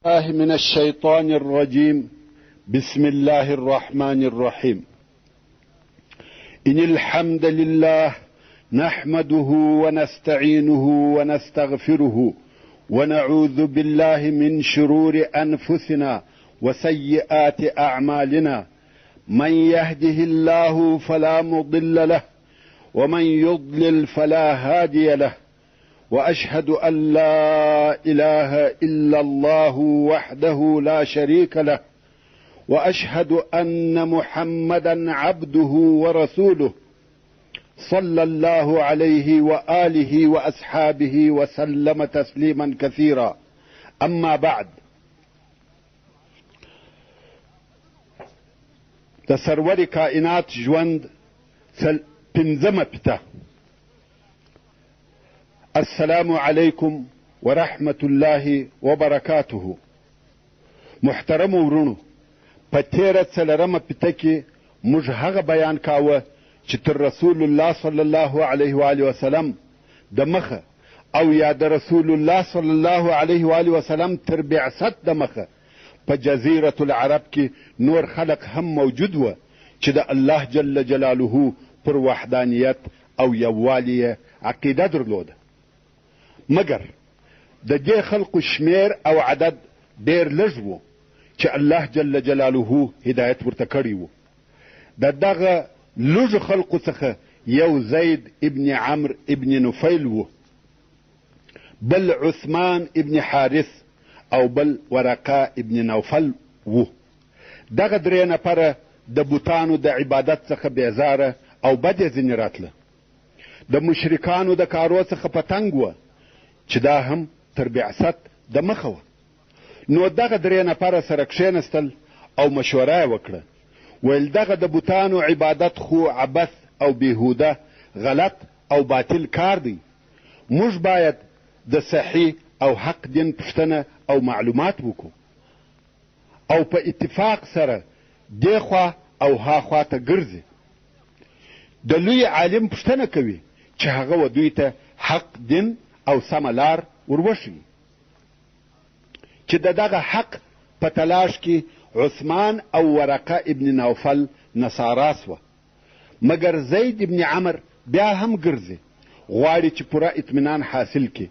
الله من الشيطان الرجيم. بسم الله الرحمن الرحيم. إن الحمد لله نحمده ونستعينه ونستغفره ونعوذ بالله من شرور أنفسنا وسيئات أعمالنا. من يهده الله فلا مضل له ومن يضلل فلا هادي له، وأشهد أن لا إله إلا الله وحده لا شريك له، وأشهد أن محمدا عبده ورسوله صلى الله عليه وآله وأصحابه وسلم تسليما كثيرا. أما بعد، تسرور كائنات ژوند پنځمه پته. السلام علیکم ورحمت الله وبرکاته. محترم ورونو، په تیره څلرمه پته کې موږ هغه بیان کاوه چې تر رسول الله صلی الله علیه و آله وسلم د مخه او یا د رسول الله صلی الله علیه و آله وسلم تر بعثت د مخه په جزیرة العرب کې نور خلق هم موجود و چې د الله جل جلاله پر وحدانیت او یووالی عقیده درلوده، مګر د دې خلقو شمیر او عدد ډیر لږ و چې الله جل جلاله هدایت ورته کړی و. د دغه لږ خلقو څخه یو زید ابن عمرو ابن نفیل و، بل عثمان ابن حارث او بل ورقه ابن نوفل و. دغه درې نفره د بوتانو د عبادت څخه بیزاره او بد یې ځینې راتله. د مشرکانو د کارو څخه په تنګ وه چې دا هم تر بعثت د مخه وه. نو دغه درې نفره سره کښېنستل او مشوره یې وکړه، ویل دغه د بوتانو عبادت خو عبث او بیهوده غلط او باطل کار دی. موږ باید د صحیح او حق دین پوښتنه او معلومات وکړو او په اتفاق سره دې خوا او ها خوا ته ګرځي. د لوی عالم پوښتنه کوي چې هغه و دوی ته حق دین او سمه لار وروښيي. چې د دغه حق په تلاش کې عثمان او ورقه ابن نوفل نصارا سوه، مګر زید ابن عمر بیا هم ګرځي، غواړي چې پوره اطمینان حاصل کړي.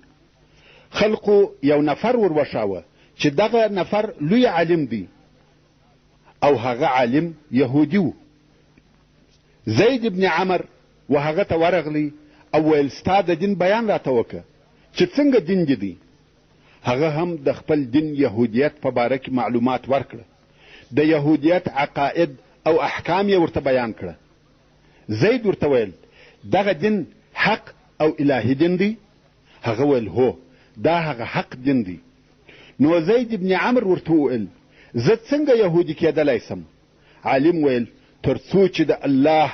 خلقو یو نفر وروښاوه چې دغه نفر لوی عالم دی او هغه عالم یهودي و. زید ابن عمر و هغه ته ورغلی او ویل ستا د دین بیان راته وکړه چې څنګه دین دې دی. هغه هم د خپل دین یهودیت په باره کې معلومات ورکړه، د یهودیت عقاید او احکام یې ورته بیان کړه. زید ورته ویل دغه دین حق او الهي دین دی؟ هغه ویل هو، دا هغه حق دین دی. نو زید ابن عمر ورته وویل زه څنګه یهودي کېدلی سم؟ عالم ویل تر څو چې د الله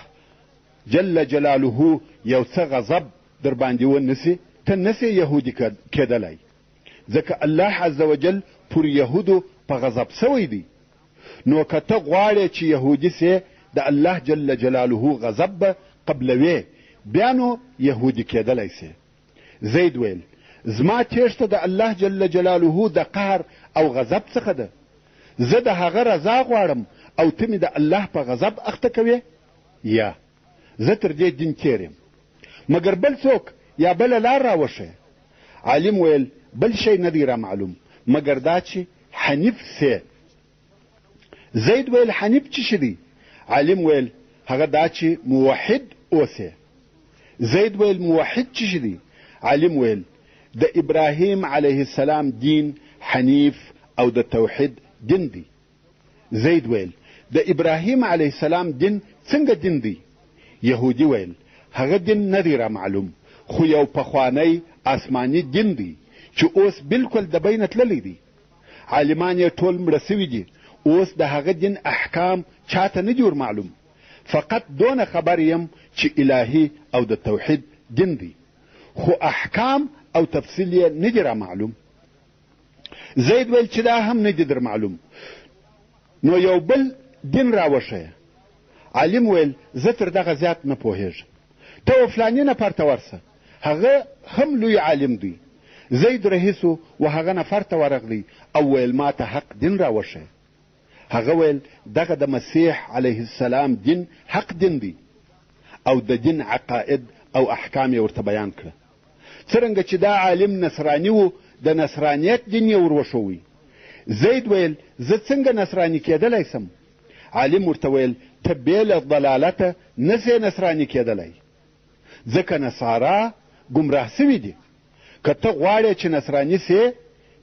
جل جلاله یو څه غضب در باندې ونسي ته نسې یهودي کېدلی، ځکه الله عز وجل پر یهودو په غضب سوی دی. نو که ته غواړې چې یهودي سې د الله جل جلاله غضب به قبلوې، بیا نو یهودي کېدلی سې. زید ویل زما تیښته د الله جل جلاله د قهر او غضب څخه ده. زه د هغه رضا غواړم او ته مې د الله په غضب اخته کوې؟ یا زه تر دې دین تېر یم، مګر بل څوک یا بله لار راوښیه. عالم ویل بل شی نه دی را معلوم مګر دا چې حنیف سې. زید ویل حنیف څه شي دی؟ عالم ویل هغه دا چې موحد اوسې. زید ویل موحد څه شي دی؟ عالم ویل د ابراهیم علیه السلام دین حنیف او د توحید دین دی. زید ویل د ابراهیم علیه السلام دین څنګه دین دی؟ یهودي ویل هغه دین نه دی را معلوم، خو یو پخوانی آسمانی دین دی چې اوس بالکل د بینه تللی دی. عالمان یې ټول مړه سوي دي، اوس د هغه دین احکام چاته نه دي ور معلوم. فقط دونه خبر یم چې الهي او د توحید دین دی، خو احکام او تفصیل یې نه دي را معلوم. زید ویل چې دا هم نه دي در معلوم. نو یو بل دین راوښیه. عالم ویل زه تر دغه زیات نه پوهېږم، ته و فلاني نفر ته ورسه، هغه هم لوی عالم دی. زید رهیسو و هغه نفر ته ورغلی او ویل ما ته حق دین راوښیه. هغه ویل دغه د مسیح علیه السلام دین حق دین دی او د دین عقاید او احکام یې ورته بیان کړه. څرنګه چې دا عالم نصراني و د نصرانیت دین یې وروښوی. زید ویل زه څنګه نصراني کېدلی سم؟ عالم ورته ویل ته بې له ضلالته نسې نصراني کېدلی، ځکه نصارا ګمراه سوي دي. که ته غواړې چې نصراني سې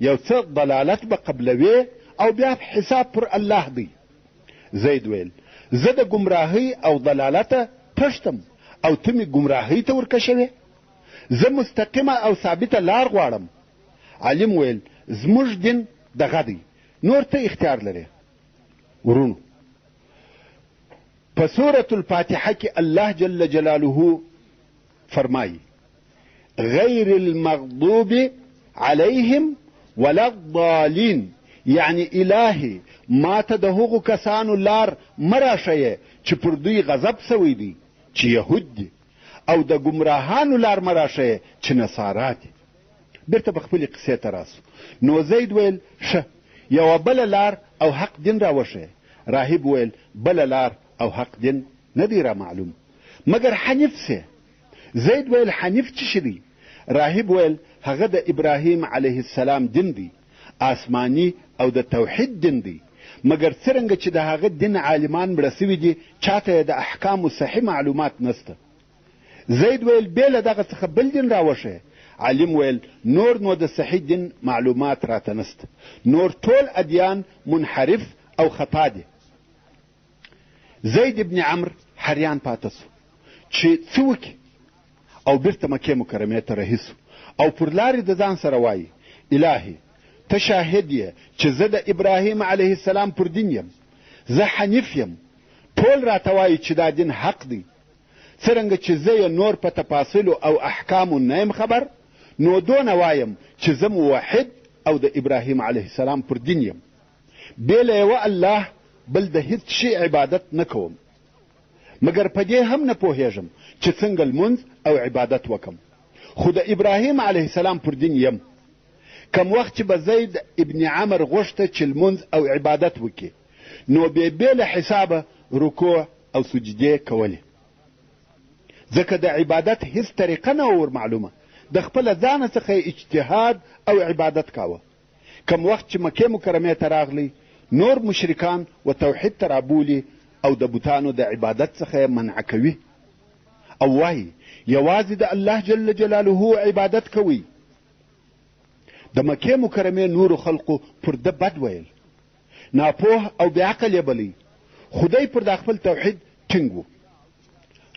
یو څه ضلالت به قبلوې او بیا حساب پر الله دی. زید ویل زه د ګمراهۍ او ضلالته تښتم او ته مې ګمراهۍ ته ورکشوې. زه مستقیمه او ثابته لار غواړم. عالم ویل زموږ دین دغه دی، نور ته اختیار لرې. ورونو په سورة الفاتحه کې الله جل جلاله فرمایي غیر المغضوب علیهم ولا الضالین، یعنی الهی ما ته د هغو کسانو لار مه راښیې چې پر دوی غضب سوی دی چې یهود دي، او د ګمراهانو لار مه راښیې چې نصارا دي. بیرته به خپلې قصې ته راسو. نو زید ویل ښه یوه بله لار او حق دین راوښیې. راهب ویل بله لار او حق دین نه دی را معلوم مګر حنیف سه. زید ویل حنیف څه شي دی؟ راهب ویل هغه د ابراهیم علیه السلام دین دی، آسمانی او د توحید دین دی، مګر څرنګه چې د هغه دین عالمان مړه سوي دي چاته د احکامو صحیح معلومات نسته. زید ویل بې له دغه څخه بل دین راوښیه. عالم ویل نور نو د صحیح دین معلومات راته نسته، نور ټول ادیان منحرف او خطا دي. زید ابن عمرو حریان پاته سو چې څه وکړي او بیرته مکې مکرمې ته رهي سو او پر لارې د ځان سره وایي الهي ته شاهد یې چې زه د ابراهیم علیه السلام پر دین یم، زه حنیف یم، ټول راته وایي چې دا دین حق دی. څرنګه چې زه یې نور په تفاصیلو او احکامو نه یم خبر، نو دونه وایم چې زه موحد او د ابراهیم علیه السلام پر دین یم، بې له یوه الله بل د هیڅ شي عبادت نه کوم، مګر په دې هم نه پوهیږم چې څنګه لمونځ او عبادت وکم، خو د ابراهیم علیه السلام پر دین یم. کم وخت چې به زید ابن عمر غوښته چې لمونځ او عبادت وکړي نو بې له حسابه رکوع او سجدې کولې، ځکه د عبادت هیڅ طریقه نه ور معلومه، د خپله ځانه څخه اجتهاد او عبادت کاوه. کم وخت چې مکې مکرمې ته راغلی نور مشرکان و توحید ته رابولي او د بوتانو د عبادت څخه منع کوي او وایي یوازې د الله جل جلاله عبادت کوي. د مکې مکرمې نورو خلقو پر ده بد ویل، ناپوه او بېعقل یې بلی، خدای پر دا خپل توحید ټینګ و.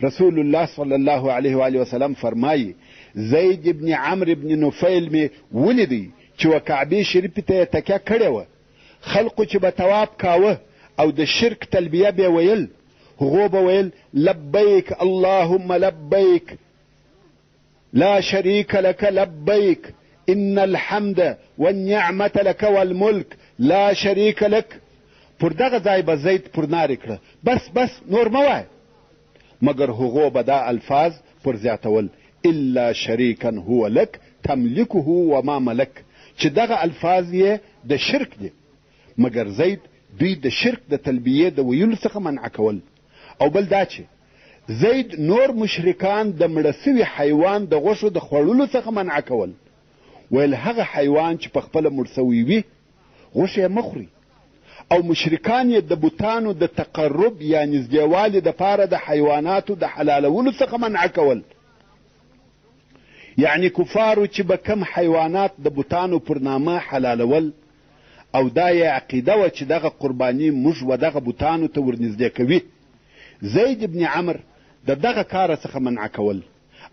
رسول الله صلی الله علیه و آله وسلم فرمایي زید ابن عمرو ابن نفیل مې ولیدی چې و کعبې شریفې ته یې تکیه کړې وه. خلقو چې به طواف کاوه او د شرک تلبیه به ویل، هغو به ویل لبیک اللهم لبیک لا شریک لك لبیک ان الحمد والنعمة لك والملك لا شریک لك. پر دغه ځای به زید پر نارې کړه بس نور مه وایه، مګر هغو به دا الفاظ پر زیاتول الا شریکا هو لک تملکه وما ملک، چې دغه الفاظ یې د شرک دي، مګر زید دوی د شرک د تلبیې د ویلو څخه منع کول. او بل دا چې زید نور مشرکان د مړه سوي حیوان د غوښو د خوړلو څخه منع کول، ویل هغه حیوان چې په خپله مړ سوی وي غوښه یې مه خوري، او مشرکان یې د بوتانو د تقرب یا نږدېوالي دپاره د حیواناتو د حلالولو څخه منع کول. یعنی کفارو چې به کم حیوانات د بوتانو پر نامه حلالول او دا یې عقیده وه چې دغه قرباني موږ و دغه بوتانو ته ورنږدې کوي. زید ابن عمر د دغه کاره څخه منع کول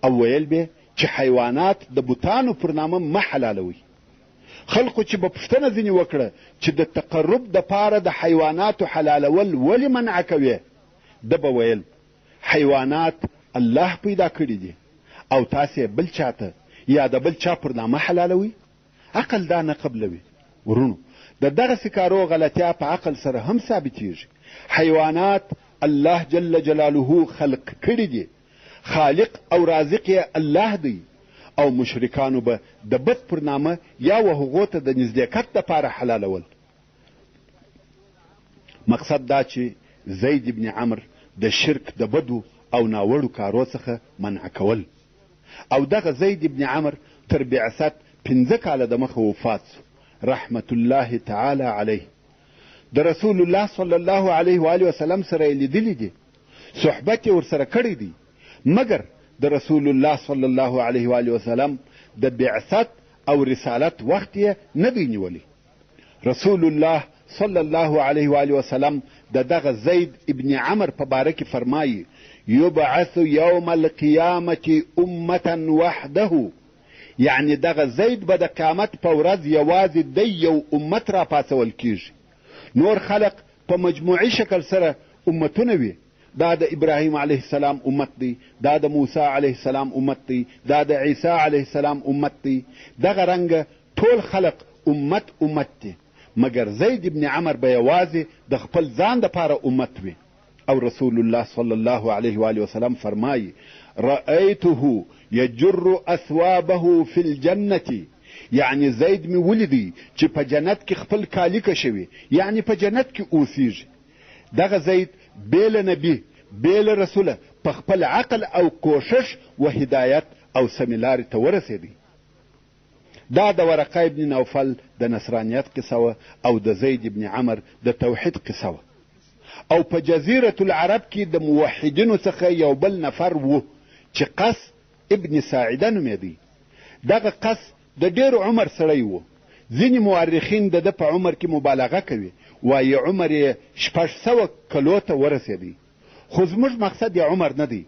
او ویل به چې حیوانات د بوتانو پر نامه مه حلالوي. خلقو چې به پوښتنه ځینې وکړه چې د تقرب دپاره د حیواناتو حلالول ولې منع کوي، ده به ویل حیوانات الله پیدا کړي دي او تاسې بل چاته یا د بل چا پر نامه حلالوي، عقل دا نه قبلوي. ورونو د دغسې کارو غلطیا په عقل سره هم ثابتېږي. حیوانات الله جل جلاله خلق کړي دي، خالق او رازق یې الله دی، او مشرکانو به د بت پر نامه یا و هغو ته د نزدېکت دپاره حلالول. مقصد دا چې زید ابن عمر د شرک د بدو او ناوړو کارو څخه منع کول. او دغه زید ابن عمر تر بعثت 15 کاله د مخه وفات سو رحمت الله تعالی علیه. د رسول الله صلی الله علیه و آله وسلم سره یې لیدلی دي، صحبت یې ورسره کړی دی، مګر د رسول الله صلی الله علیه و آله وسلم د بعثت او رسالت وخت یې نه دی نیولی. رسول الله صلی الله علیه و آله وسلم د دغه زید ابن عمر په باره کې فرمایي یبعث یوم القیامة امة وحده، یعنی دغه زید به د قیامت په ورځ یوازې د یو امت را پاڅول کیږي. نور خلق په مجموعي شکل سره امتونه وي، دا د ابراهیم علیه السلام امت دی، دا د موسی علیه السلام امت دی، دا د عیسی علیه السلام امت دی. دغه رنګه ټول خلق امت دی، مګر زید ابن عمر به یوازې د خپل ځان دپاره امت وي. او رسول الله صلی الله علیه و آله وسلم فرمایي رأیته یجر اثوابه فی الجنة، یعنی زید می ولیدی چې په جنت کې خپل کالی کشوي، یعنی په جنت کې اوسیږي. دغه زید بیل نبی بیل رسوله په خپل عقل او کوشش و هدایت او سمیلاري ته ورسېدی. دا د ورقه ابن نوفل د نصرانیت قصه وه او د زید ابن عمر د توحید قصه وه. او په جزیرة العرب کې د موحدینو څخه یو بل نفر و چې قس ابن ساعده نومېدی. دغه قس د ډېر عمر سړی و. ځینې مورخین د ده په عمر کې مبالغه کوي، وایي عمر یې 600 کلو ته ورسېدی. خو زموږ مقصد یې عمر نه دی،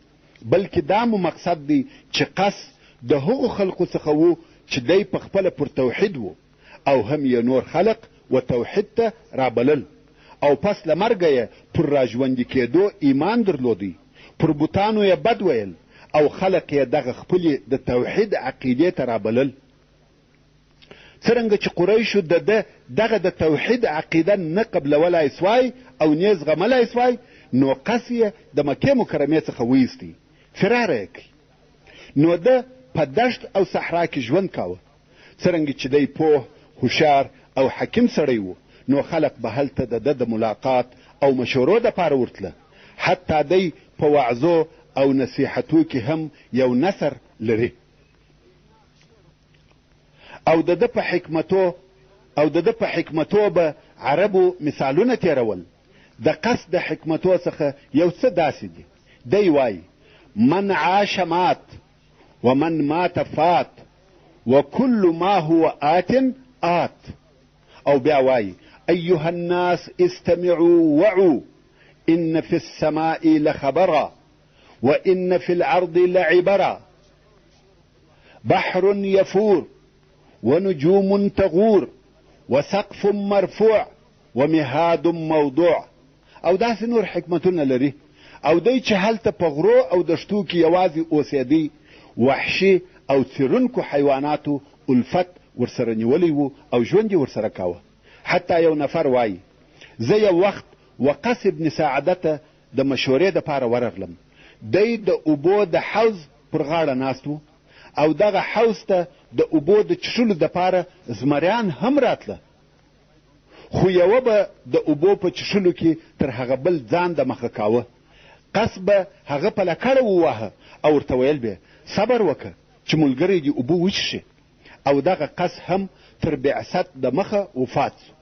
بلکې دا مو مقصد دی چې قس د هغو خلقو څخه و چې دی په خپله پر توحید و او هم یې نور خلق و توحید ته رابلل. او پس له مرګه یې پر راژوندي کېدو ایمان درلودی، پر بوتانو یې بد ویل او خلق یې دغه خپلې د توحید عقیدې ته رابلل. څرنګه چې قریشو د ده دغه د توحید عقیده نه قبلولی سوای او نه زغملی سوای، نو قس یې د مکې مکرمې څخه ویستی، فراره یې کړي. نو ده په دشت او صحرا کې ژوند کاوه. څرنګه چې دی پوه، هوښیار او حکیم سړی و، نو خلق به هلته د ده د ملاقات او مشورو دپاره ورتله. حتی دی په وعظو او نصیحتو کې هم یو نثر لري. او د ده په حکمتو به عربو مثالونه تیرول. د قصد د حکمتو څخه یو څه داسې دي. دی وایي من عاش مات ومن مات فات وكل ما هو آت آت. او بیا وایي أيها الناس استمعوا وعوا إن في السماء لخبرا وإن في الأرض لعبرا بحر يفور ونجوم تغور وسقف مرفوع ومهاد موضوع. او داسې نور حکمتونه لري. او دی چې هلته په غرو او دشتو کې یوازې اوسېدی، وحشي او څیرونکو حیواناتو الفت ورسره نیولی و او ژوند یې ورسره کاوه. حتی یو نفر وایي زه یو وخت وقس ابن ساعده ته د مشورې دپاره ورغلم. دی د اوبو د حوض پر غاړه ناست و او دغه حوض ته د اوبو د چښلو دپاره زمریان هم راتله، خو یوه به د اوبو په چښلو کې تر هغه بل ځان د مخه کاوه. قس به هغه په لکړه وواهه او ورته ویل به صبر وکړه چې ملګری دې اوبه وچښي. او دغه قس هم تر بعثت د مخه وفات سو.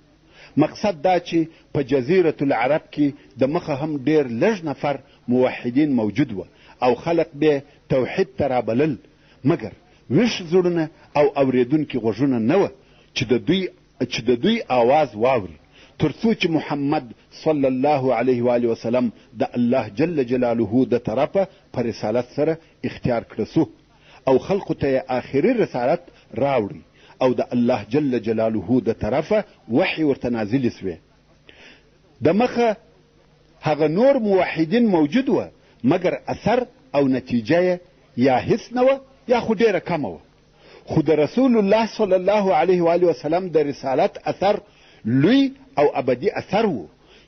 مقصد دا چې په جزیرة العرب کې د مخه هم ډېر لږ نفر موحدین موجود و او خلق به توحید ته رابلل، مګر ویښ زړونه او اورېدونکي غوږونه نه وه چې د دوی آواز واوري، تر څو چې محمد صلی الله علیه و آله وسلم د الله جل جلاله د طرفه په رسالت سره اختیار کړه سو او خلقو ته آخري رسالت راوړي او د الله جل جلاله د طرفه وحی ورته نازلې سوې. د مخه هغه نور موحدین موجود و، مګر اثر او نتیجه یا هیڅ نه وه یا خو ډېره کمه وه. خو د رسول الله صلی الله علیه و آله وسلم د رسالت اثر لوی او ابدي اثر و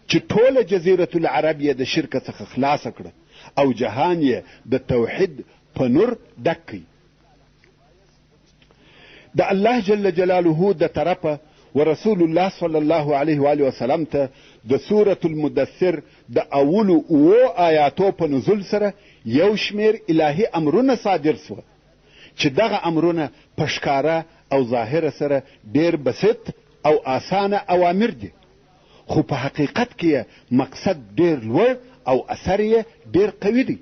چې ټوله جزیرة العرب یې د شرک څخه خلاصه کړه او جهان یې د توحید په نور ډک کړي. د الله جل جلاله د طرفه ورسول الله صلی الله علیه و آله وسلم ته د سورة المدثر د اولو 7 آیاتو په نزول سره یو شمیر الهي امرونه صادر سوه چې دغه امرونه په ښکاره او ظاهره سره ډیر بسیط او آسانه اوامر دي، خو په حقیقت کې مقصد ډیر لوړ او اثر یې ډیر قوي دی.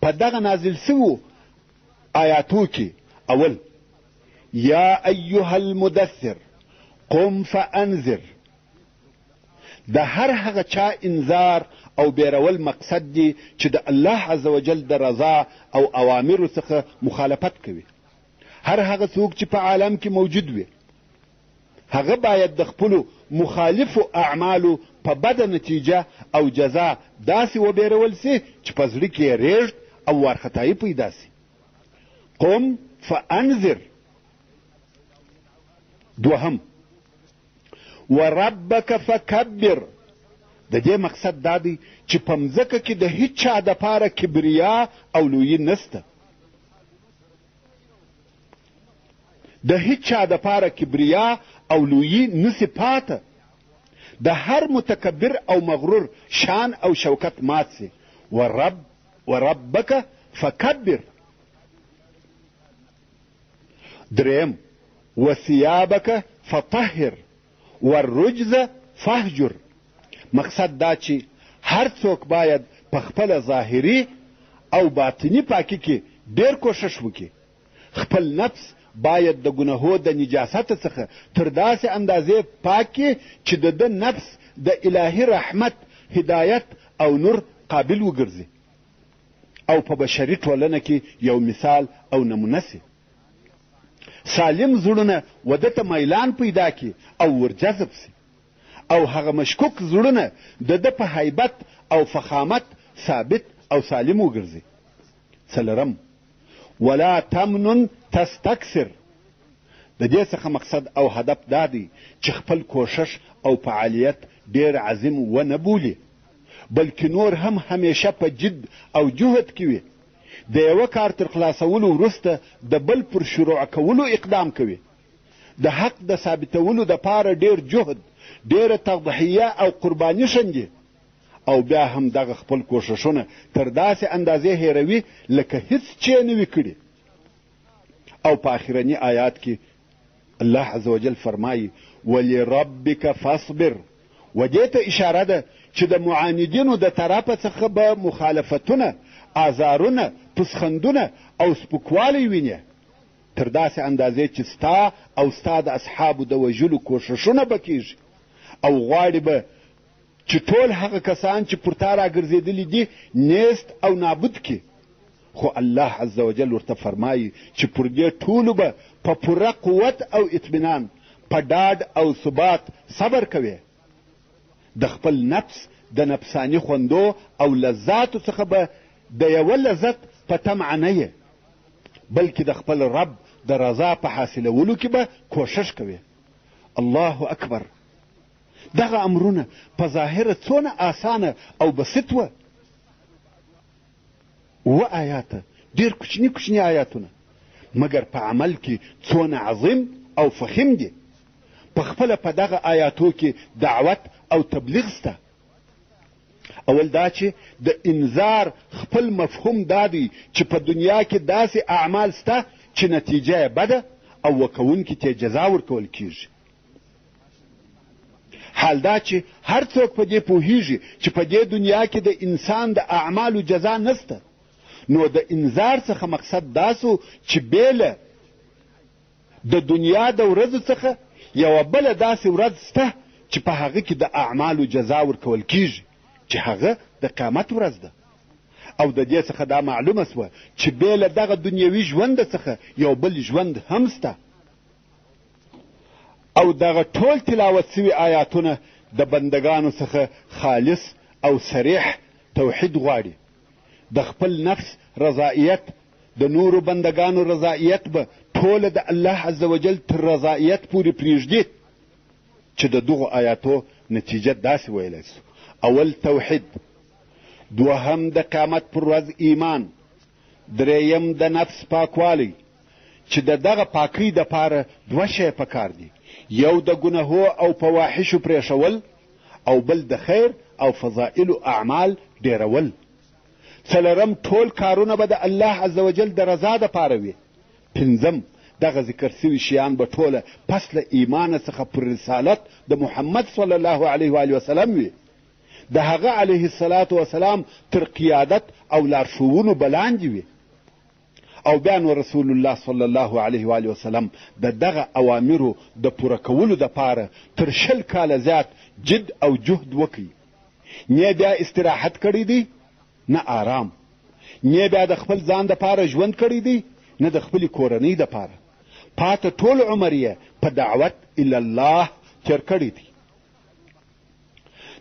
په دغه نازل سوو آیاتو کې اول یا ایها المدثر قم فانذر، د هر هغه چا انذار او بیرول مقصد دی چې د الله عز وجل د رضا او اوامرو څخه مخالفت کوي. هر هغه څوک چې په عالم کې موجود وي هغه باید د خپلو مخالفو اعمالو په بده نتیجه او جزا داسې وبیرول سي چې په زړه کې یې ریږد او وارخطایي پیدا سي. قم فانذر. دوهم وربک فکبر، د دې مقصد دا دی چې په مځکه کې د هیڅ چا دپاره کبریا او لویي نسته، د هیڅ چا دپاره کبریا او لویي نسی پاته، د هر متکبر او مغرور شان او شوکت مات سي. وربک فکبر. دریم وثيابک فطهر والرجز فهجر، مقصد دا چې هر څوک باید په خپل ظاهري او باطنی پاکی کې ډیر کوشش وکړي. خپل نفس باید د ګناهو د نجاست څخه تر داسې اندازې پاکي چې د نفس د الهي رحمت، هدایت او نور قابل وګرځي او په بشري ټولنه کې یو مثال او نمونه سي. سالم زړونه وده ته میلان پیدا کی او ورجذب سي، او هغه مشکوک زړونه د ده په هیبت او فخامت ثابت او سالم وګرځي. څلورم ولا تمنن تستکثر، د دې څخه مقصد او هدف دا دی چې خپل کوشش او فعالیت ډیر عظیم ونه بولي، بلکې نور هم همیشه په جد او جهد کې وي. د یوه کار تر خلاصولو وروسته د بل پر شروع کولو اقدام کوي. د حق د ثابتولو دپاره ډیر جهد، ډیره تضحیه او قرباني شندي، او بیا هم دغه خپل کوششونه تر داسې اندازې هیروي لکه هیڅ چې نه وي کړي. او په آخرني آیات کې الله عز وجل فرمایي ولربک فاصبر، و دې ته اشاره ده چې د معاندینو د طرفه څخه به مخالفتونه، آزارونه، پسخندونه او سپکوالی ویني تر داسې اندازې چې ستا او ستا د اصحابو د وژلو کوششونه به کیږي، او غواړي به چې ټول هغه کسان چې پر تا راګرځېدلي دي نیست او نابود کړي. خو الله عز وجل ورته فرمایي چې پر دې ټولو به په پوره قوت او اطمینان، په ډاډ او ثبات صبر کوي. د خپل نفس د نفسانی خوندو او لذاتو څخه به د یوه لذت په طمع نه یې، بلکې د خپل رب د رضا په حاصلولو کې به کوشش کوي. الله اکبر. دغه امرونه په ظاهره څونه آسانه او بسیط وه. 7 آیاته، ډېر کوچني کوچني آیاتونه، مګر په عمل کې څونه عظیم او فخیم دي. په خپله په دغه آیاتو کې دعوت او تبلیغ سته. اول دا چې د انذار خپل مفهوم دا دی چې په دنیا کې داسې اعمال سته چې نتیجه یې بده او وکونکي ته جزا ورکول کیږي. حال دا چې هر څوک په دې پوهیږي چې په دې دنیا کې د انسان د اعمالو جزا نسته، نو د انذار څخه مقصد دا سو چې بیله د دنیا د ورځو څخه یوه بله داسې ورځ سته چې په هغه کې د اعمالو جزا ورکول کیږي، چې هغه د قیامت ورځ ده. او د دې څخه دا معلومه سوه چې بیله دغه دنیوي ژوند څخه یو بل ژوند هم سته. او دغه ټول تلاوت سوي آیاتونه د بندگانو څخه خالص او صریح توحید غواړي. د خپل نفس رضایت، د نورو بندگانو رضایت به ټوله د الله عز وجل تر رضایت پورې پرېږدي، چې د دغو آیاتو نتیجه داسې ویلی سو: اول توحید، دوهم د قیامت پر ورځ ایمان، دریم د نفس پاکوالی، چې دغه پاکۍ دپاره دوه شی پکار دي، یو د ګناهو او فواحشو پرېښول او بل د خیر او فضائلو اعمال ډیرول. څلورم ټول کارونه به د الله عز وجل د رضا دپاره وي. پنځم دغه ذکر سوي شیان به ټوله پس له ایمانه څخه پر رسالت د محمد صلی الله علیه و وسلم وي، د هغه علیه الصلاة وسلام تر قیادت او لارښوونو به لاندې وي. او بیا نو رسول الله صلی الله علیه و وسلم د دغه اوامرو د پوره کولو دپاره تر 20 کاله زیات جد او جهد وکړي. نه بیا استراحت کړی دی، نه آرام، نه بیا د خپل ځان دپاره ژوند کړی دی، نه د خپلې کورنۍ دپاره. پاته ټول عمر یې په دعوت الی الله تېر کړی دی.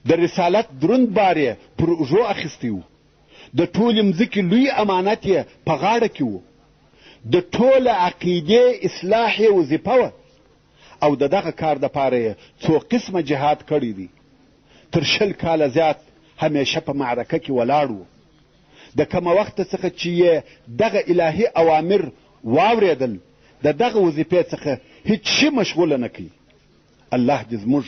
د رسالت دروند بار یې پر اوږو اخیستی و، د ټولې مځکې لوی امانت یې په غاړه کې و، د ټوله عقیدې اصلاح یې وظیفه وه، او د دغه کار دپاره یې څو قسمه جهاد کړی دی. تر 20 کاله زیات همیشه په معرکه کې ولاړ و. د کومه وخته څخه چې یې دغه الهي اوامر واورېدل، د دغه وظیفې څخه هیڅ شي مشغوله نه کوي. الله دې زموږ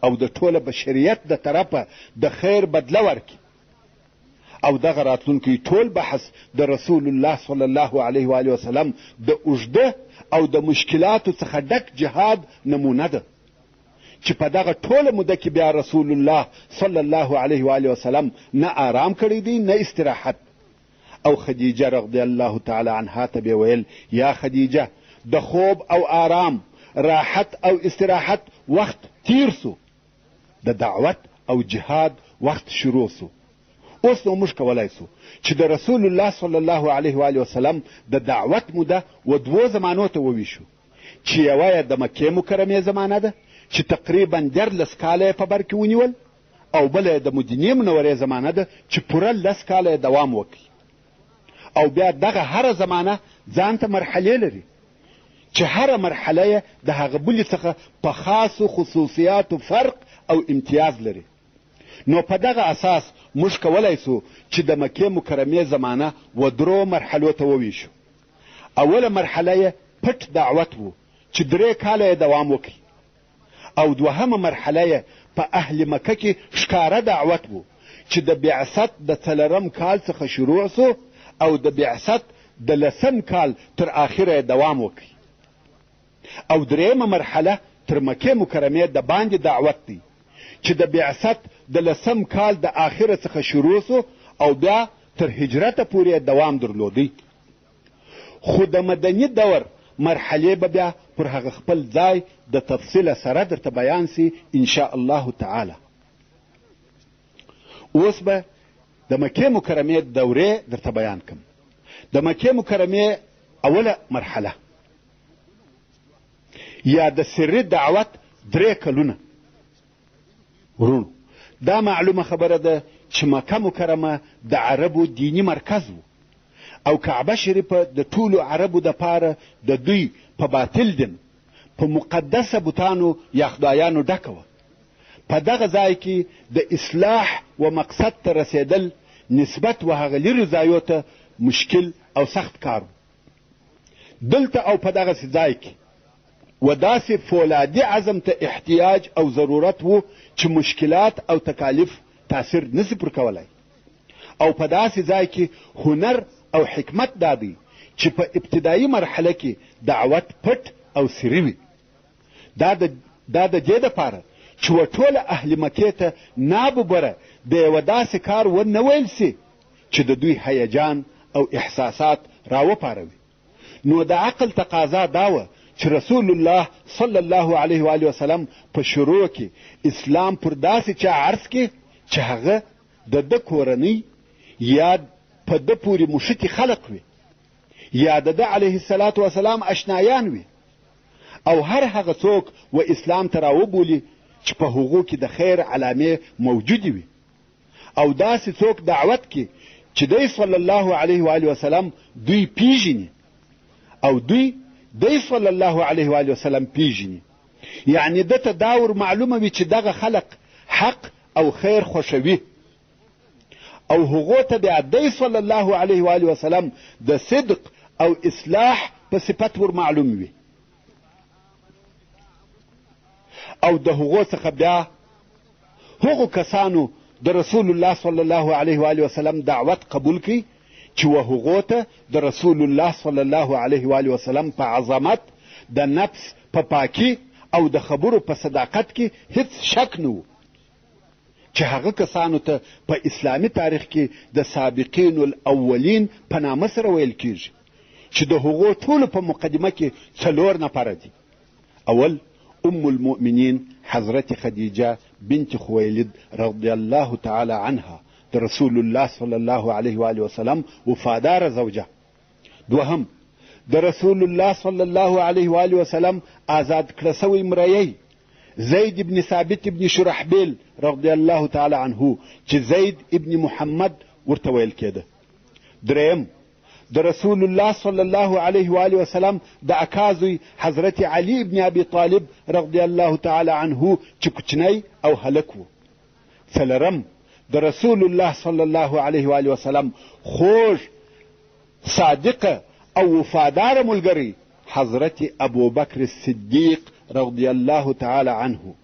او د ټوله بشریت د طرفه د خیر بدله ورکړي، او دغه راتلونکی ټول بحث د رسول الله صلی الله علیه و وسلم د اوږده او د مشکلاتو څخه ډک جهاد نمونه ده، چې په دغه ټوله موده کې بیا رسول الله صلی الله علیه و وسلم نه آرام کړی دی نه استراحت. او خدیجه رضی الله تعالی عنها ته به ویل، یا خدیجه، د خوب او آرام، راحت او استراحت وخت تیر سو، د دعوت او جهاد وخت شروع سو. اوس نو موږ کولی سو چې د رسول الله صلی الله علیه و وسلم د دعوت موده و 2 زمانو ته وویشو، چې یوه یې د مکې مکرمې زمانه ده چې تقریبا 14 کاله یې په بر کې ونیول، او بله یې د مدینې منورې زمانه ده چې پوره 10 کاله یې دوام وکړي. او بیا دغه هره زمانه ځان ته مرحلې لري، چې هره مرحله یې د هغه بلې څخه په خاصو خصوصیاتو فرق او امتیاز لري. نو په دغه اساس موږ کولی سو چې د مکې مکرمې زمانه و 3 مرحلو ته وویشو. اوله مرحله یې پټ دعوت و چې 3 کاله یې دوام وکړي، او دوهمه مرحله یې په اهل مکه کې ښکاره دعوت و چې د بعثت د 4 کال څخه شروع سو، او د بعثت د 10 کال تر آخره دوام وکړي. او دریمه مرحله تر مکې مکرمې د باندې دعوت دی چې د بعثت د 10 کال د آخره څخه شروع سو، او بیا تر هجرته پورې دوام درلودی. خو د مدني دور مرحلې به بیا پر هغه خپل ځای د تفصیل سره درته بیان سي ان شاء الله تعالی. اوس به د مکې مکرمې دورې درته بیان کم. د مکې مکرمې اوله مرحله یا د سري دعوت 3 کلونه. ورونو، دا معلومه خبره ده چې مکه مکرمه د عربو دینی مرکز و، او کعبه شریفه د ټولو عربو دپاره د دوی په باطل دین، په مقدسه بوتانو یا خدایانو ډکه وه. په دغه ځای کې د اصلاح و مقصد ته رسېدل نسبت و هغه لرې ځایو ته مشکل او سخت کار و. دلته او په دغسې ځای کې و داسې فولادي عزم ته احتیاج او ضرورت و چې مشکلات او تکالیف تاثیر نسی پر کولی. او په داسې ځای کې هنر او حکمت دادی چې په ابتدایي مرحله کې دعوت پټ او سری وي. دا د دې دپاره چې و ټوله اهل مکې ته ناببره د یوه داسې کار ونه ویل سي چې د دوی هیجان او احساسات راوپاروي. نو د عقل تقاضا دا وه چې رسول الله صلی الله علیه و وسلم په شروع کې اسلام پر داسې چا عرض کې چې هغه د ده کورنۍ یا په ده پورې مشتي خلق وي، یا د ده علیه الصلاة وسلام اشنایان وي، او هر هغه څوک و اسلام ته راوبولي چې په هغو کې د خیر علامې موجودې وي، او داسې څوک دعوت کې چې دی صلی الله علیه و وسلم دوی پیژني، او دوی صلی الله علیه و وسلم پیژني. یعنی دته دا ور معلومه وي چې دغه خلق حق او خیر خوښوي، او هغو ته بیا دی صلی الله علیه و وسلم د صدق او اصلاح په صفت ور معلوم وي، او د هغو څخه بیا هغو کسانو د رسول الله صلی الله علیه و آله وسلم دعوت قبول کړي چې هغو ته د رسول الله صلی الله علیه و آله وسلم په عظمت، د نفس په پاکي او د خبرو په صداقت کې هیڅ شک نه و، چې هغه کسانو ته په اسلامي تاریخ کې د سابقین الاولین په نامه سره ویل کیږي، چې د هغو ټولو په مقدمه کې 4 نفره دي. اول ام المؤمنین حضرت خدیجه بنت خویلد رضی الله تعالی عنها، د رسول الله صلی الله علیه و آله وسلم وفادار زوجه. دوهم د رسول الله صلی الله علیه و آله وسلم آزاد کړه سوی مریی زید ابن ثابت ابن شرحبیل رضی الله تعالی عنه، چې زید ابن محمد ورته ویل کېده. دریم د رسول الله صلی الله علیه و آله وسلم د اکازوی حضرت علی ابن ابي طالب رضی الله تعالی عنه، چې کوچنی او هلک و. څلورم د رسول الله صلی الله علیه و آله وسلم خوږ صادقه او وفادار ملګری حضرت ابو بکر الصدیق رضی الله تعالی عنه.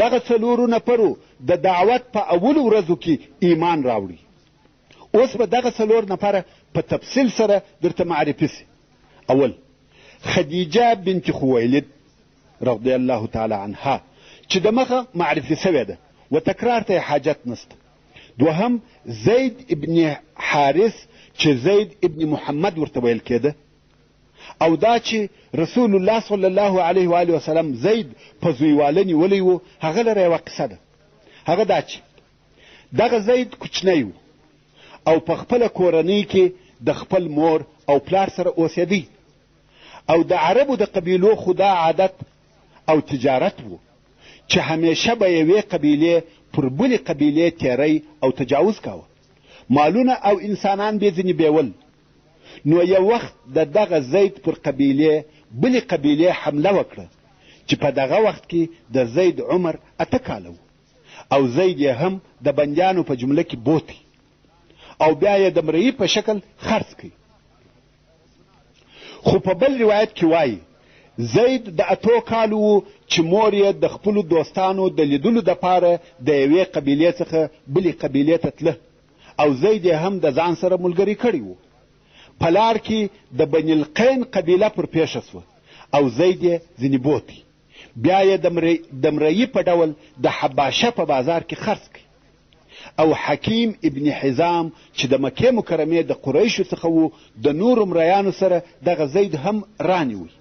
دغه 4 نفرو د دعوت په اولو ورځو کې ایمان راوړي. اوس به دغه 4 نفره په تفصیل سره درته معرفي سي. اول خدیجه بنت خویلد رضی الله تعالی عنها، چې د مخه معرفي سوې ده و تکرار ته حاجت نسته. دوهم زید ابن حارث، چې زید ابن محمد ورته ویل کېده، او دا چې رسول الله صلی الله علیه و آله وسلم زید په زویواله نیولی و، هغه لره یوه قصه ده. هغه دا چې دغه زید کوچنی و او په خپله کورنۍ کې د خپل مور او پلار سره اوسېدی، او د عربو د قبیلو خو دا عادت او تجارت و چې همیشه به یوې قبیلې پر بلې قبیلې تیری او تجاوز کاوه، مالونه او انسانان به ځینې بیول. نو یو وخت د دغه زید پر قبیلې بلې قبیلې حمله وکړه، چې په دغه وخت کې د زید عمر 8 کاله و، او زید یې هم د بندیانو په جمله کې بوتی، او بیا یې د مریي په شکل خرڅ کړي. خو په بل روایت کې وایي زید د 8 کالو و چې مور یې د خپلو دوستانو د لیدلو دپاره د یوې قبیلې څخه بلې قبیلې ته تله، او زید یې هم د ځان سره ملګری کړی و. په لار کې د بني القین قبیله پر پیښه سوه، او زید یې ځینې بوتی، بیا یې د مریي په ډول د حباشه په بازار کې خرڅ کړي. او حکیم ابن حزام چې د مکې مکرمې د قریشو څخه و، د نورو مریانو سره دغه زید هم رانیوی،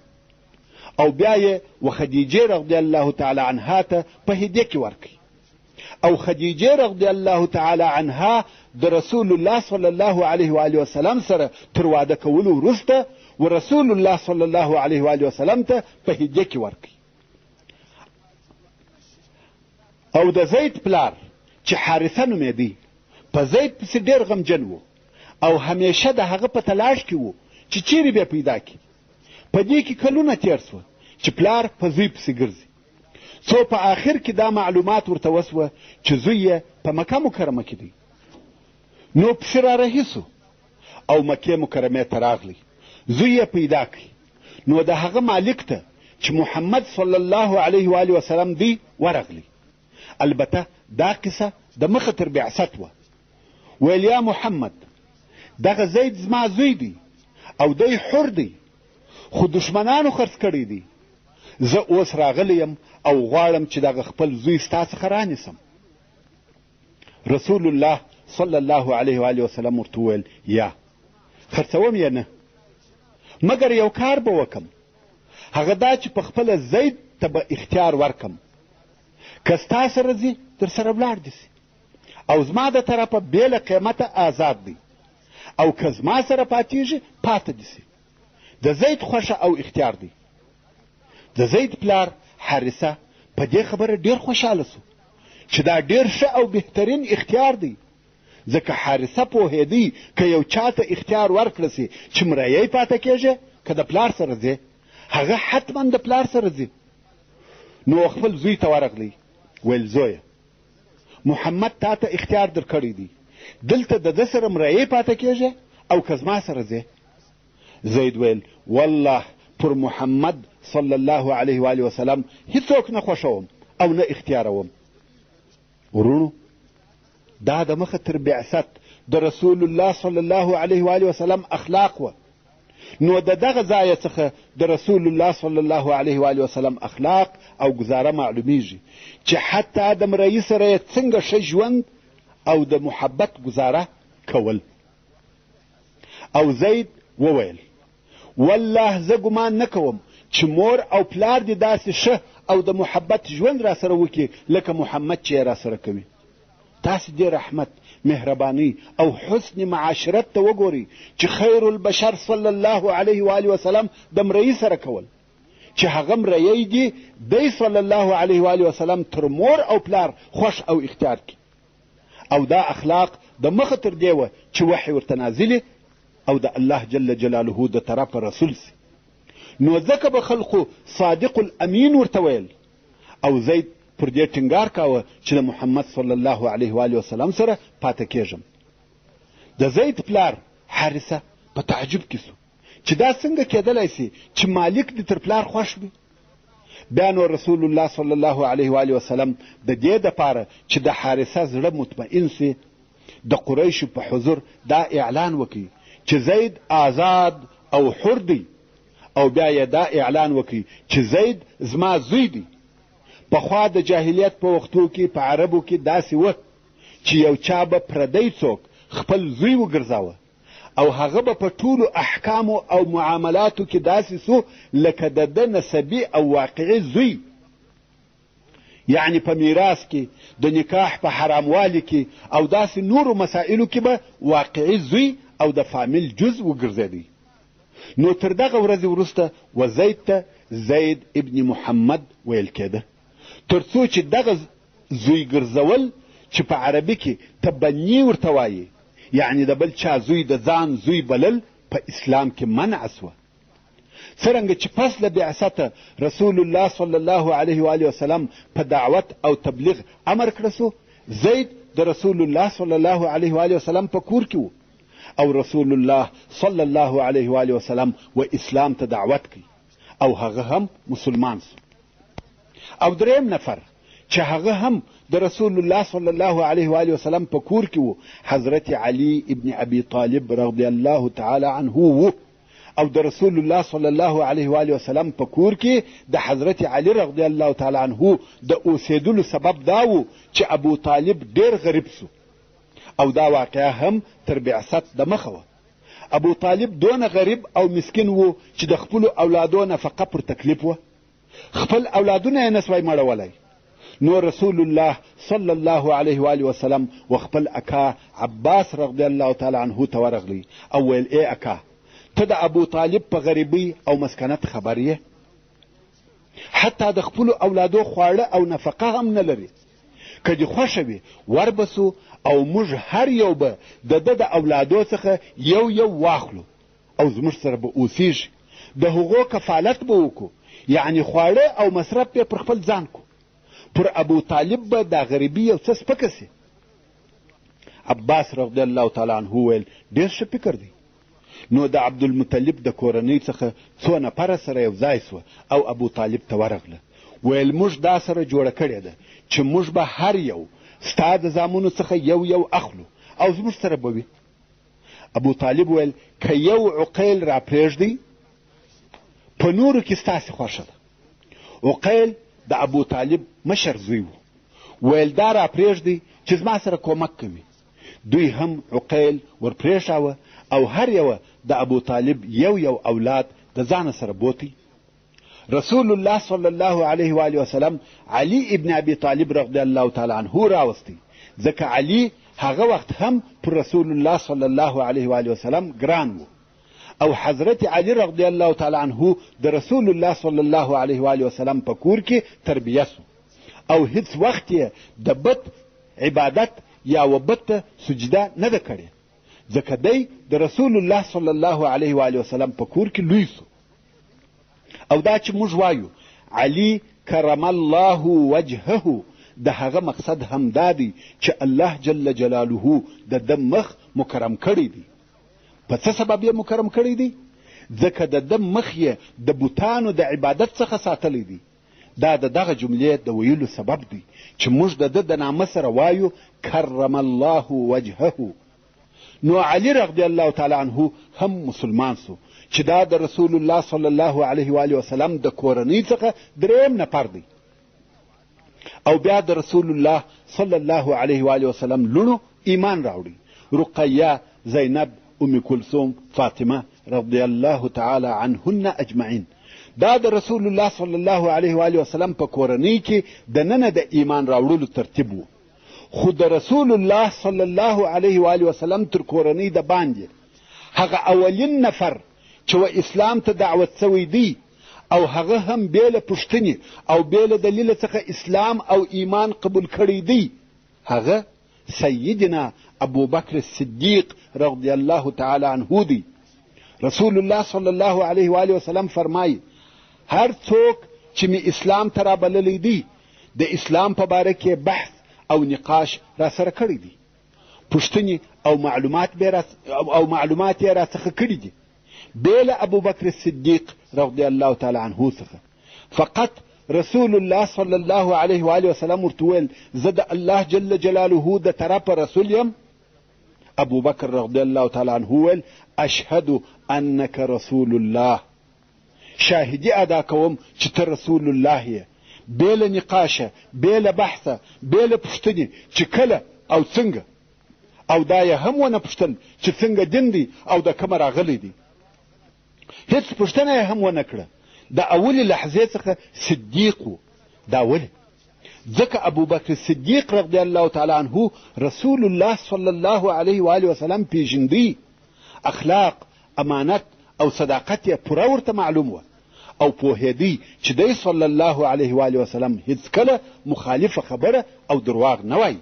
او بیا یې و خدیجې رضی الله تعالی عنها ته په هدیه کې ورکړي. او خدیجې رضی الله تعالی عنها د رسول الله صلی الله علیه و آله وسلم سره تر واده کولو وروسته و رسول الله صلی الله علیه و آله وسلم ته په هدیه کې ورکړي. او د زید پلار چې حارثه نومېدی په زید پسې ډېر غمجن و، او همیشه د هغه په تلاش کې و چې چیرې به پیدا کړي. په دې کې کلونه تېر سوه چې پلار په زوی پسې ګرځي، څو په آخر کې دا معلومات ورته وسوه چې زوی یې په مکه مکرمه کې دی. نو پسې رارهي سو او مکې مکرمې ته راغلی، زوی یې پیدا کړي. نو د هغه مالک ته چې محمد صلی الله علیه و آله وسلم دی ورغلی. البته دا قصه د مخه تر بعثت وه. ویل یا محمد، دغه زید زما زوی دی او دی حر دی، خو دشمنانو خرڅ کړی دی. زه اوس راغلی یم او غواړم چې دغه خپل زوی ستا څخه رانیسم. رسول الله صلی الله علیه و آله وسلم ورته وویل یا خرڅوم یې نه، مګر یو کار به وکم، هغه دا چې په خپله زید ته به اختیار ورکم، که ستا سره ځي در سره ولاړ دي سي، او زما د طرفه بې له قیمته آزاد دی، او که زما سره پاتېږي پاته دي سي. د زید خوښه او اختیار دی. د زید پلار حارثه په دې خبره ډېر خوشحاله سو چې دا ډېر ښه او بهترین اختیار دی، ځکه حارثه پوهېدی که یو چاته اختیار ورکړه سي چې مریی پاته کېږي که د پلار سره ځې، هغه حتما د پلار سره ځي. نو خپل زوی ته ورغلی، ویل زویه محمد تا ته اختیار در کړی دی، دلته د ده سره مریی پاته کېږي او که زما سره ځې. زید ویل والله پر محمد صلی الله علیه و آله وسلم هیڅوک نه خوښوم او نه اختیاروم. ورونو دا د مخه تر بعثت د رسول الله صلی الله علیه و آله وسلم اخلاق وه. نو د دغه ځایه څخه د رسول الله صلی الله علیه و آله وسلم اخلاق او گزاره معلومیږي چې حتی د مرئي سره یې څنګه ښه ژوند او د محبت گزاره کول. او زید وویل والله زه ګمان نه کوم چې مور او پلار دې داسې ښه او د محبت ژوند را سره وکړي لکه محمد چې یې را سره کوي. تاسې دې رحمت، مهرباني او حسن معاشرت ته وګورئ چې خیر البشر صلی الله علیه و آله وسلم د مرئي سره کول، چې هغه مرئي دي دی صلی الله علیه و آله وسلم تر مور او پلار خوښ او اختیار کړي. او دا اخلاق د مخه تر دې وه چې وحی ورته نازلې او د الله جل جلاله د طرفه رسول سي. نو ځکه به خلقو صادق الامین ورته ویل. او زید پر دې ټینګار کاوه چې د محمد صلی الله علیه و آله وسلم سره پاته کېږم. د زید پلار حارثه په تعجب کې سو چې دا څنګه کېدلی سي چې مالک دې تر پلار خوښ وي. بیا نو رسول الله صلی الله علیه و آله وسلم د دې دپاره چې د حارثه زړه مطمئن سي د قریشو په حضور دا اعلان وکړي چې زید آزاد او حر دی. او بیا یې دا اعلان وکړي چې زید زما زوی دی. پخوا د جاهلیت په وختو کې په عربو کې داسې وه چې یو چا به پردی څوک خپل زوی وګرځاوه او هغه به په ټولو احکامو او معاملاتو کې داسې سو لکه د ده نسبي او واقعي زوی. یعنی په میراث کې، د نکاح په حراموالي کې او داسې نورو مسائلو کې به واقعي زوی او د فامیل جز وګرځېدی. نو تر دغه ورځې وروسته وزید ته زید ابن محمد ویل کېده، تر څو چې دغه زوی ګرځول چې په عربي کې تبني ورته وایي، یعنی د بل چا زوی د ځان زوی بلل په اسلام کې منع سوه. څرنګه چې پس له بعثته رسول الله صلی الله علیه و آله وسلم په دعوت او تبلیغ امر کړه سو، زید د رسول الله صلی الله علیه و آله وسلم په کور کې و او رسول الله صلی الله علیه و آله وسلم و اسلام ته دعوت کوي او هغه هم مسلمان سو. او دریم نفر چې هغه هم د رسول الله صلی الله علیه و آله وسلم په کور کې و حضرت علی ابن ابي طالب رضی الله تعالی عنه و. او د رسول الله صلی الله علیه و آله وسلم په کور کې د حضرت علی رضی الله تعالی عنه د اوسېدلو سبب دا و چې ابو طالب ډیر غریب سو او دا واقعه هم تر بعثت د مخه وه. ابو طالب دونه غریب او مسکین و چې د خپلو اولادو نفقه پر تکلیف وه، خپل اولادونه یې نسوای مړولی. نو رسول الله صلی الله علیه و آله وسلم و خپل اکا عباس رضی الله تعالی عنه ته ورغلی او ویل ای اکا، ته د ابو طالب په غریبۍ او مسکنت خبر یې، حتی د خپلو اولادو خواړه او نفقه هم نه لري. که دې خوښه وي وربسو او موږ هر یو به د ده د اولادو څخه یو واخلو او زموږ سره به اوسیږي، د هغو کفالت به وکړو، یعنی خواړه او مصرف به پر خپل ځان کو. پر ابو طالب به دا غریبي یو څه سپکه سي. عباس رضی الله تعالی عنه ویل ډېر ښه فکر دی. نو د عبدالمطلب د کورنۍ څخه څو نفره سره یو ځای سوه او ابو طالب ته ورغله. ویل موږ دا سره جوړه کړې ده چې موږ به هر یو ستا د زامنو څخه یو اخلو او زموږ سره به وي. ابو طالب ویل که یو عقیل را پرېږدئ په نورو کې ستاسې خوښه ده. عقیل د ابو طالب مشر زوی و. ویل دا را پرېږدئ چې زما سره کومک کوي. دوی هم عقیل ور پرېښاوه او هر یوه د ابو طالب یو اولاد د ځانه سره بوتی. رسول الله صلی الله علیه و آله وسلم علی ابن ابي طالب رضی الله تعالی عنه راوستی، ځکه علی هغه وخت هم پر رسول الله صلی الله علیه و آله وسلم ګران و. او حضرت علی رضی الله تعالی عنه د رسول الله صلی الله علیه و آله وسلم په کور کې تربیه سو او هیڅ وخت یې د بت عبادت یا و بت سجده نه ده کړې، ځکه دی د رسول الله صلی الله علیه و آله وسلم په کور کې لوی سو. او دا چې موږ وایو علی کرم الله وجهه، د هغه مقصد هم دا دی چې الله جل جلاله د ده مخ مکرم کړی دی. په څه سبب یې مکرم کړی دی؟ ځکه د ده مخ یې د بوتانو د عبادت څخه ساتلی دی. دا د دغه جملې د ویلو سبب دی چې موږ د ده د نامه سره وایو کرم الله وجهه. نو علي رضی الله تعالی عنه هم مسلمان سو چې دا د رسول الله صلی الله علیه و آله وسلم د کورنۍ څخه دریم نفر دی. او بیا د رسول الله صلی الله علیه و آله وسلم لونو ایمان راوړي: رقیه، زینب، ام کلثوم، فاطمه رضی الله تعالی عنهن اجمعین. دا د رسول الله صلی الله علیه و آله وسلم په کورنۍ کې د ننه د ایمان راوړلو ترتیب و. خو د رسول الله صلی الله علیه و آله وسلم تر کورنۍ د باندې هغه اولین نفر چې و اسلام ته دعوت سوی دی او هغه هم بې له پوښتنې او بې له دلیله څخه اسلام او ایمان قبول کړی دی، هغه سیدنا ابوبکر الصدیق رضی الله تعالی عنه دی. رسول الله صلی الله علیه و آله وسلم فرمایي: هر څوک چې می اسلام ته رابللی دی د اسلام په باره کې بحث او نقاش را سره کړی دی، پوښتنې او معلومات یې را څخه کړي دي بې له ابوبکر صدیق رضی الله تعالی عنه څخه. فقط رسول الله صلی الله علیه و آله وسلم ورته وویل: زه د الله جل جلاله د طرفه رسول یم. ابوبکر رضی الله تعالی عنه وویل: اشهد انک رسول الله، شاهدی ادا کوم چې ته رسول الله یې، بې له نقاشه، بې له بحثه، بې له پوښتنې چې کله او څنګه. او دا یې هم ونه پوښتل چې څنګه دین دی او د کومه راغلی دی. هیڅ پوښتنه یې هم ونه کړه. د اولې لحظې څخه صدیق و. دا ولې؟ ځکه ابوبکر صدیق رضی الله تعالی عنه رسول الله صلی الله علیه و آله وسلم پیژندی. اخلاق، امانت او صداقت یې پوره ورته معلوم و او پوهېدی چې دی صلی الله علیه و آله وسلم هیڅکله مخالفه خبره او درواغ نه وایي.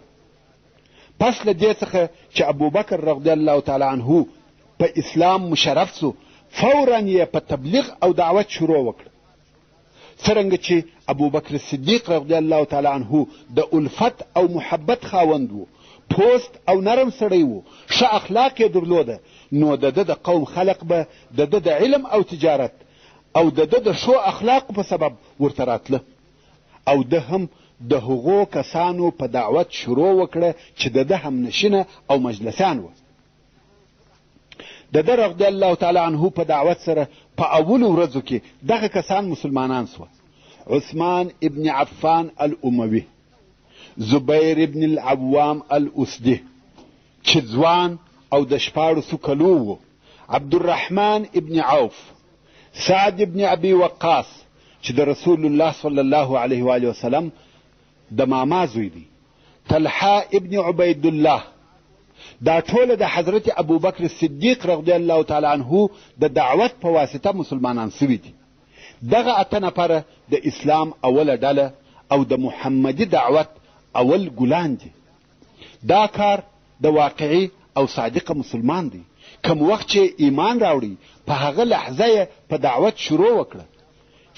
پس له دې څخه چې ابوبکر رضی الله تعالی عنه په اسلام مشرف سو، فورا یې په تبلیغ او دعوت شروع وکړه. څرنګه چې ابوبکر صدیق رضی الله تعالی عنه د الفت او محبت خاوند و، پوست او نرم سړی و، ښه اخلاق یې درلوده، نو د ده د قوم خلق به د ده د علم او تجارت او د ده د ښو اخلاقو په سبب ورته راتله. او ده هم د هغو کسانو په دعوت شروع وکړه چې د ده همنشینه او مجلسان و. د ده رضی الله تعالی عنه په دعوت سره په اولو ورځو کې دغه کسان مسلمانان سوه: عثمان ابن عفان الاموي، زبیر ابن العوام الاسدي چې ځوان او د 14 کلو و، عبدالرحمن ابن عوف، سعد ابن ابي وقاص چې د رسول الله صلی الله علیه و آله وسلم د ماما زوی دی، طلحه ابن عبید الله. دا ټول د حضرت ابوبکر صدیق رضی الله تعالی عنه د دعوت په واسطه مسلمانان سوي دي. دغه اته نفره د اسلام اوله ډله او د محمدي دعوت اول ګلان دي. دا کار د واقعي او صادقه مسلمان دی. کوم وخت چې ایمان راوړي په هغه لحظه یې په دعوت شروع وکړه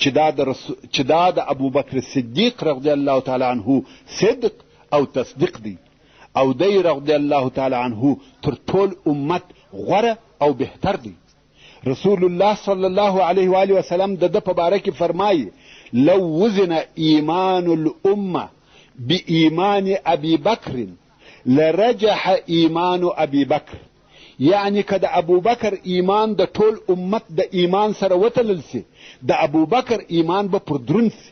چې دا د ابوبکر صدیق رضی الله تعالی عنه صدق او تصدیق دی. او دی رضی الله تعالی عنه تر ټول امت غوره او بهتر دی. رسول الله صلی الله علیه و آله وسلم د ده په باره کې فرمایي: لو وزن ایمان الامه بایمان ابي بکر لرجح ایمان ابي بکر. یعنی که د ابوبکر ایمان د ټول امت د ایمان سره وتلل سي، د ابوبکر ایمان به پر دروند سي.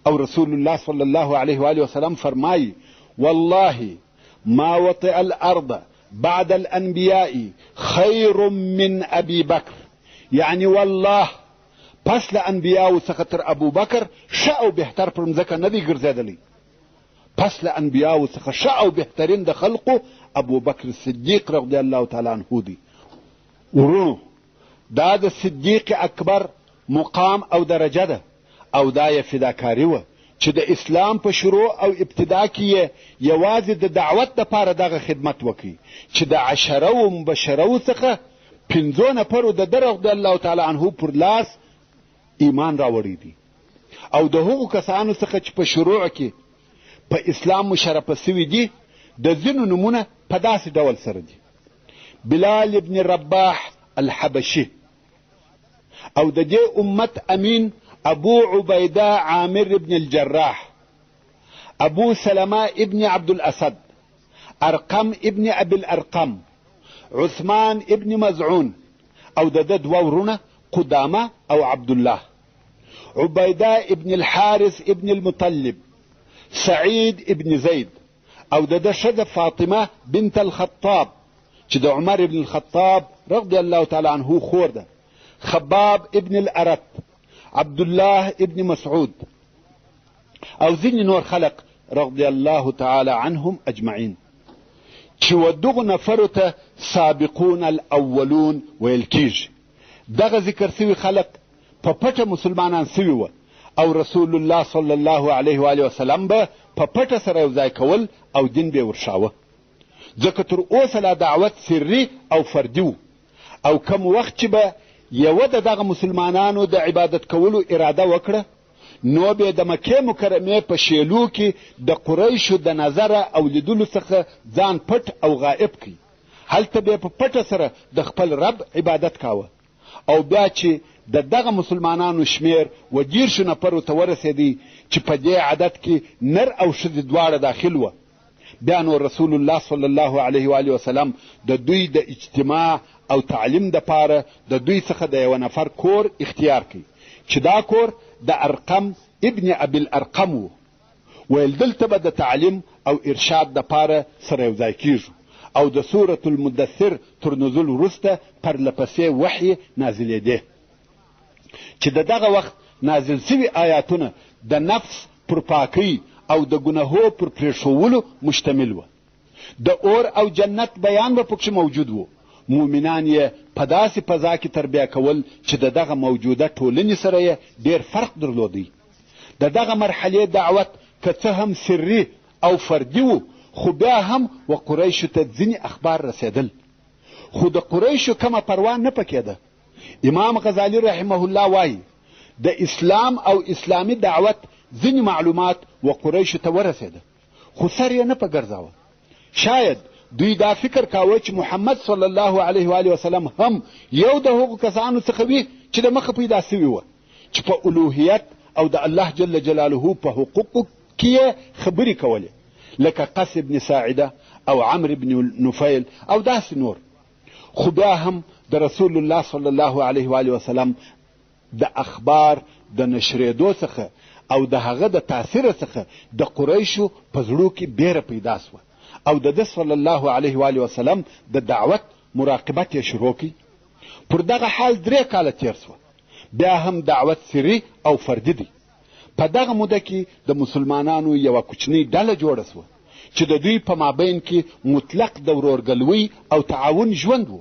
او رسول الله صلی الله علیه و آله وسلم فرمایي: والله ما وطئ الارض بعد الانبیاء خیر من ابي بکر. یعنی والله پس له انبیاو څخه تر ابوبکر ښه او بهتر پر مځکه نه دی ګرځېدلی. پس له انبیاو څخه ښه او بهترین د خلقو ابوبکر صدیق رضی الله تعالی عنه دی. ورونو، دا د صدیق اکبر مقام او درجه ده او دا یې فداکاري وه چې د اسلام په شروع او ابتدا کې یوازې د دعوت دپاره دغه خدمت وکړي چې د 10 مبشرو څخه 5 نفرو د ده رضی الله تعالی عنه پر لاس ایمان راوړی دي. او د هغو کسانو څخه چې په شروع کې په اسلام مشرفه سوي دي د ځینو نومونه په داسې ډول سره دي: بلال ابن رباح الحبشي، او د دې امت امین ابو عبیده عامر ابن الجراح، ابو سلمه ابن عبد الاسد، ارقم ابن ابي الارقم، عثمان ابن مزعون، او د ده دوه ورونه قدامه او عبد الله، عبیده ابن الحارث ابن المطلب، سعید ابن زید، او د ده ښځه فاطمه بنت الخطاب چې د عمر ابن الخطاب رضی الله تعالی عنه خور ده، خباب ابن الارت، عبد الله ابن مسعود، او ځینې نور خلق رضی الله تعالی عنهم اجمعین، چې و دغو نفرو ته سابقون الاولون ویل کیږي. دغه ذکر سوي خلق په پټه مسلمانان سوي وه، او رسول الله صلی الله علیه و آله وسلم به په پټه سره یو ځای کول او دین به ورشاوه، ځکه تر اوسه لا دعوت سري او فردي و. او کم وخت چې به یوه د دغه مسلمانانو د عبادت کولو اراده وکړه، نو به د مکې مکرمې په شیلو کې د قریشو د نظره او لیدلو څخه ځان پټ او غائب کړي. هلته به په پټه سره د خپل رب عبادت کاوه. او بیا چې د دغه مسلمانانو شمیر و 10 نفرو ته ورسېدی چې په دې عدد کې نر او ښځې دواړه داخل وه، بیا نو رسول الله صلی الله علیه و آله وسلم د دوی د اجتماع او تعلیم دپاره د دوی څخه د یو نفر کور اختیار کړي، چې دا کور د ارقم ابن ابي الارقم و. ویل دلته به د تعلیم او ارشاد دپاره سره یو ځای کیږو، او د سورة المدثر تر نزول وروسته پرلپسې وحی نازلېدې، چې د دغه وخت نازل سوي آیاتونه د نفس پر پاکی او د ګناهو پر پرېښولو مشتمل و. د اور او جنت بیان به پکښې موجود و. مؤمنان یې په داسې فضا کې تربیه کول چې د دغه موجوده ټولنې سره یې ډېر فرق درلودی. د دغه مرحلې دعوت که څه هم سري او فردي و، خو بیا هم و قریشو ته ځینې اخبار رسېدل، خو د قریشو کومه پروا نه پکېده. امام غزالی رحمه الله وایي د اسلام او اسلامي دعوت ځینې معلومات و قریشو ته ورسېده، خو سر یې نه په ګرځاوه. شاید دوی دا فکر کاوه چې محمد صلی الله علیه و آله وسلم هم یو د هغو کسانو څخه وي چې د مخه پیدا سوي وه، چې په الوهیت او د الله جل جلاله په حقوقو کې یې خبرې کولې، لکه قس ابن ساعده او عمرو بن نفیل او داسې نور. خو بیا هم د رسول الله صلی الله علیه و آله وسلم د اخبار د نشرېدو څخه او د هغه د تاثیر څخه د قریشو په زړو کې بیره پیدا سوه، او د ده صلی الله علیه و آله وسلم د دعوت مراقبت یې شروع کړي. پر دغه حال 3 کاله تیر سوه. بیا هم دعوت سري او فردي دی. په دغه موده کې د مسلمانانو یوه کوچنۍ ډله جوړه سوه چې د دوی په مابین کې مطلق د ورورګلوۍ او تعاون ژوند و.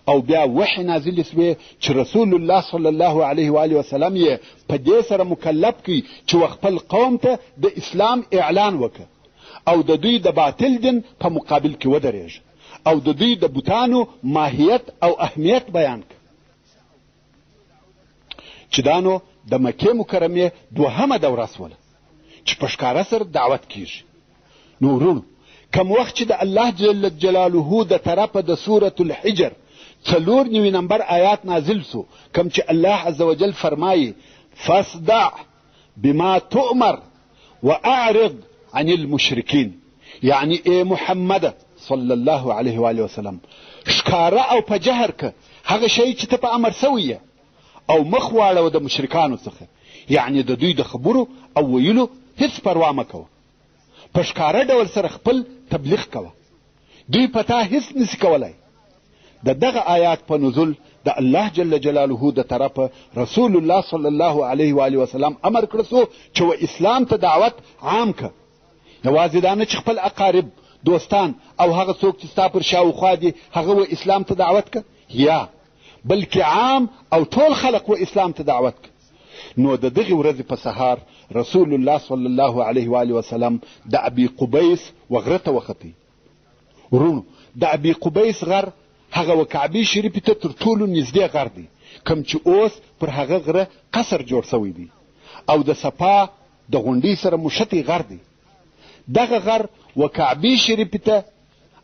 او بیا وحی نازل سوې چې رسول الله صلی الله علیه و آله وسلم یې په دې سره مکلف کړي چې خپل قوم ته د اسلام اعلان وکړي او د دوی د باطل دین په مقابل کې ودرېږي او د دوی د بوتانو ماهیت او اهمیت بیان کړي. چې دا نو د مکې مکرمې 2مه دوره سوله چې په ښکاره سره دعوت کیږي. نو ورونو، کم وخت چې د الله جل جلاله د طرفه د سورة الحجر 94 نمبر آیات نازل سو، کم چې الله عز وجل فرمایي فاصدع بما تؤمر واعرض عن المشرکین، یعنی ای محمد صلی الله علیه و آله وسلم ښکاره او په جهر که هغه شی چې ته په امر سوی او مخ واړوه د مشرکانو څخه، یعنی د دوی د خبرو او ویلو هیڅ پروا مه کوه، په ښکاره ډول سره خپل تبلیغ کوه، دوی په تا هیڅ نسي کولی. د دغه آیات په نزول د الله جل جلاله د طرفه رسول الله صلی الله علیه و آله وسلم امر کړی سو چې و اسلام ته دعوت عام که. یوازې دا نه چې خپل اقارب، دوستان او هغه څوک چې ستا پر شاوخوا دي هغه و اسلام ته دعوت که، یا بلکې عام او ټول خلق و اسلام ته دعوت که. نو د دغې ورځې په سهار رسول الله صلی الله علیه و آله وسلم د ابي قبیس و غره ته وختي. ورونو، د ابي قبیس غر هغه و کعبې شریفې ته تر ټولو نږدې غر دی، کوم چې اوس پر هغه غره قصر جوړ سوی دی، او د صفا د غونډۍ سره مشتي غر دی. دغه غر و کعبې شریفې ته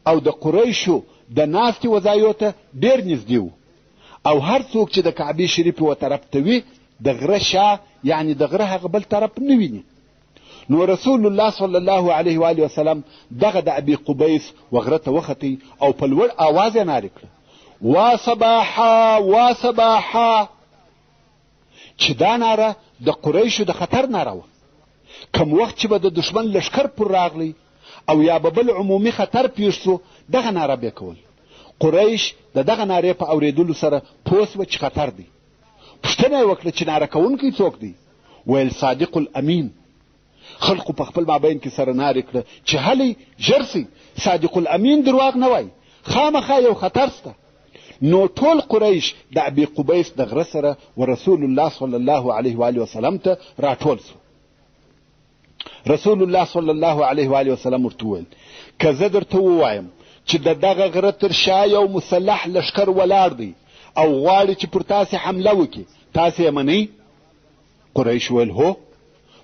او د قریشو د ناستې وځایو ته ډېر نږدې و، او هر څوک چې د کعبې شریفې و طرف ته وي د غره شا یعنی د غره هغه بل طرف نه ویني. نو رسول الله صلی الله علیه و آله وسلم دغه د ابي قبیس وغره ته وختي او په لوړ آواز یې نارې کړه وا صباحا وا صباحا، چې دا ناره د قریشو د خطر ناره وه. کم وخت چې به د دشمن لشکر پر راغلی او یا به بل عمومي خطر پیښ سو دغه ناره به کول. قریش د دغه نارې په اورېدلو سره پوه سوه چې خطر دی. پوښتنه یې وکړه چې ناره کوونکی څوک دی؟ ویل صادق الامین. خلقو په خپل مابین کې سره نارې کړه چې هلئ ژر سئ، صادق الامین درواغ نه وایي، خامخا یو خطر سته. نو ټول قریش د ابي قبیس د غره سره و رسول الله صلی الله علیه و آله وسلم ته راټول سو. رسول الله صلی الله علیه و آله وسلم ورته وویل که زه درته ووایم چې د دغه غره تر شا یو مسلح لشکر ولاړ دی او غواړي چې پر تاسې حمله وکړي، تاسې یې منئ؟ قریش ویل هو،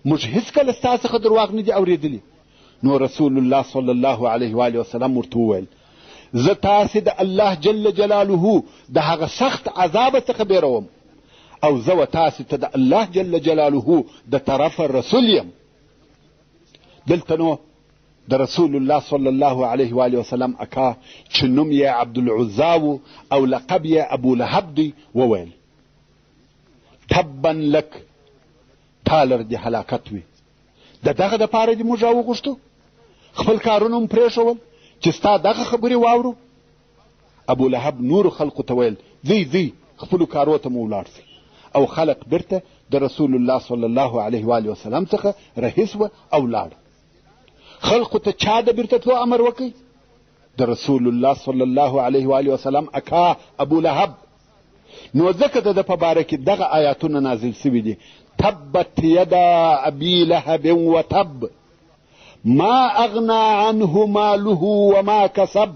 موږ هیڅکله ستا څخه درواغ نه دي اورېدلي. نو رسول الله صلی الله علیه و آله وسلم ورته وویل زه تاسې د الله جل جلاله د هغه سخت عذاب څخه بیروم او زه و تاسې ته د الله جل جلاله د طرفه رسول یم. دلته نو د رسول الله صلی الله علیه و آله وسلم اکا چې نوم یې عبدالعزا او لقب یې ابو لهب دی وویل تبا لک، تالر دې هلاکت وي. د دغه دپاره دې موږ راوغوښتو، خپل کارونه م پرېښول چې ستا دغه خبرې واورو. ابو لهب نورو خلقو ته ویل ځئ خپلو کارو ته مو ولاړ سئ. او خلق بیرته د رسول الله صلی الله علیه و آله وسلم څخه رهي سوه او لاړ. خلقو ته چا د بیرته تلو امر وکړ؟ د رسول الله صلی الله علیه و آله وسلم اکا ابو لهب. نو ځکه د ده په باره کې دغه آیاتونه نازل سوي دي تبت یدا ابي لهب وتب ما اغنى عنه ماله وما كسب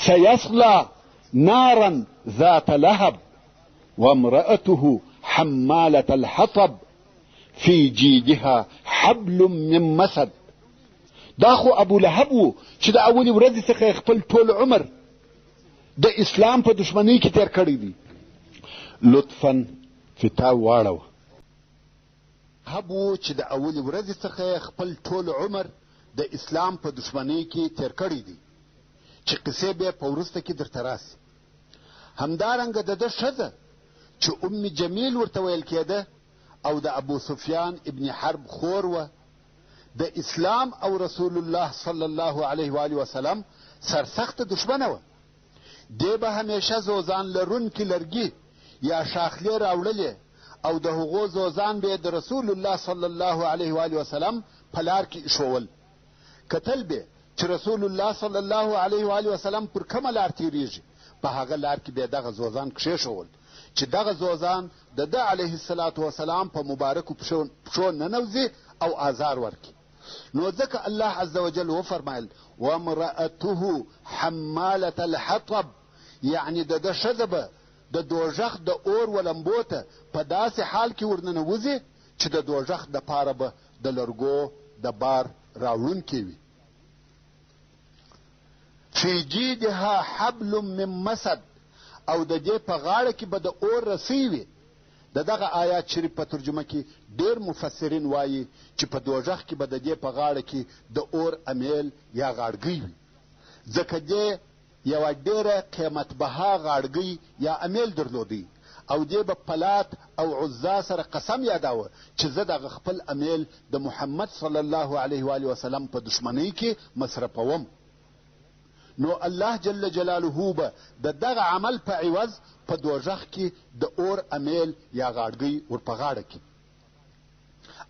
سيصلى نارا ذات لهب وامرأته حمالة الحطب في جيدها حبل من مسد. دا خو ابو لهب و چې د اولې ورځې څخه خپل ټول عمر د اسلام په دشمنۍ کې تیر کړی دی. لطفا فتا واړوه. هب و چې د اولې ورځې څخه خپل ټول عمر د اسلام په دشمنۍ کې تیر کړی دی چې قصې به په وروسته کې درته راسي. همدارنګه د ده ښځه چې ام جمیل ورته ویل کېده او د ابو سفیان ابن حرب خور وه د اسلام او رسول الله صلی الله علیه و آله وسلم سرسخته دشمنه وه. دی به همیشه زوزان لرونکي لرګي یا شاخلې راوړلې او د هغو زوزان به د رسول الله صلی الله علیه و آله وسلم په لار کې ایښول. کتل به چې رسول الله صلی الله علیه و آله وسلم پر کومه لار تیریږي په هغه لار کې به دغه زوزان کښېښول چې دغه زوزان د ده علیه الصلاة وسلام په مبارکو پښو ننوځي او آزار ورکړي. نو ځکه الله عز وجل وفرمایل وامرأته حمالة الحطب، یعنی د ده ښځه به د دوژخ د اور و لمبو ته په داسې حال کې ورننوځي چې د دوژخ دپاره به د لرګو د بار راوړونکې وي. فی جیدها حبل من مسد، او د دې په غاړه کې به د اور رسۍ وي. د دغه آیات شریف په ترجمه کې ډېر مفسرین وایي چې په دوژخ کې به د دې په غاړه کې د اور امیل یا غاړګۍ وي، ځکه دې یوه ډېره قیمت بها غاړګۍ یا امیل درلودی او دې به پلات او عزا سره قسم یاداوه چې زه دغه خپل امیل د محمد صلی الله علیه و آله وسلم په دشمنۍ کې مصرفوم. نو الله جل جلاله به د دغه عمل په عوض په دوژخ کې د اور امیل یا غاړګۍ ور په غاړه کې.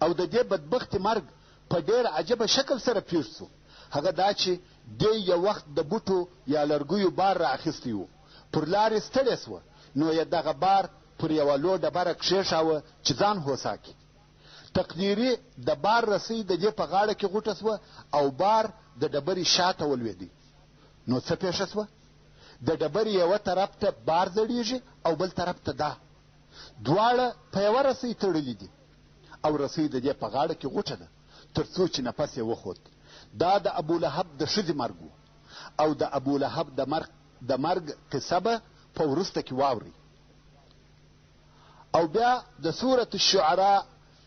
او د دې بدبختي مرګ په ډېر عجبه شکل سره پیښ سو. هغه دا چې دی یو وخت د بوټو یا لرګیو بار را اخیستی و، پر لارې ستړې سوه، نو یې دغه بار پر یوه لو ډبره کښېښاوه چې ځان هوسا کړي. تقدیري د بار رسۍ د دې په غاړه کې غوټه سوه او بار د ډبرې شاته ولوېدی. نو څه پېښه سوه؟ د ډبرې یوه طرف ته بار زړېږي او بل طرف ته دا، دواړه په یوه رسۍ تړلي دي او رسۍ د دې په غاړه کې غوټه ده تر څو چې نفس یې وخوت. دا د ابو لهب د ښځې مرګ و او د ابو لهب د مرګ قصه به په وروسته کې واورئ. او بیا د سورة الشعراء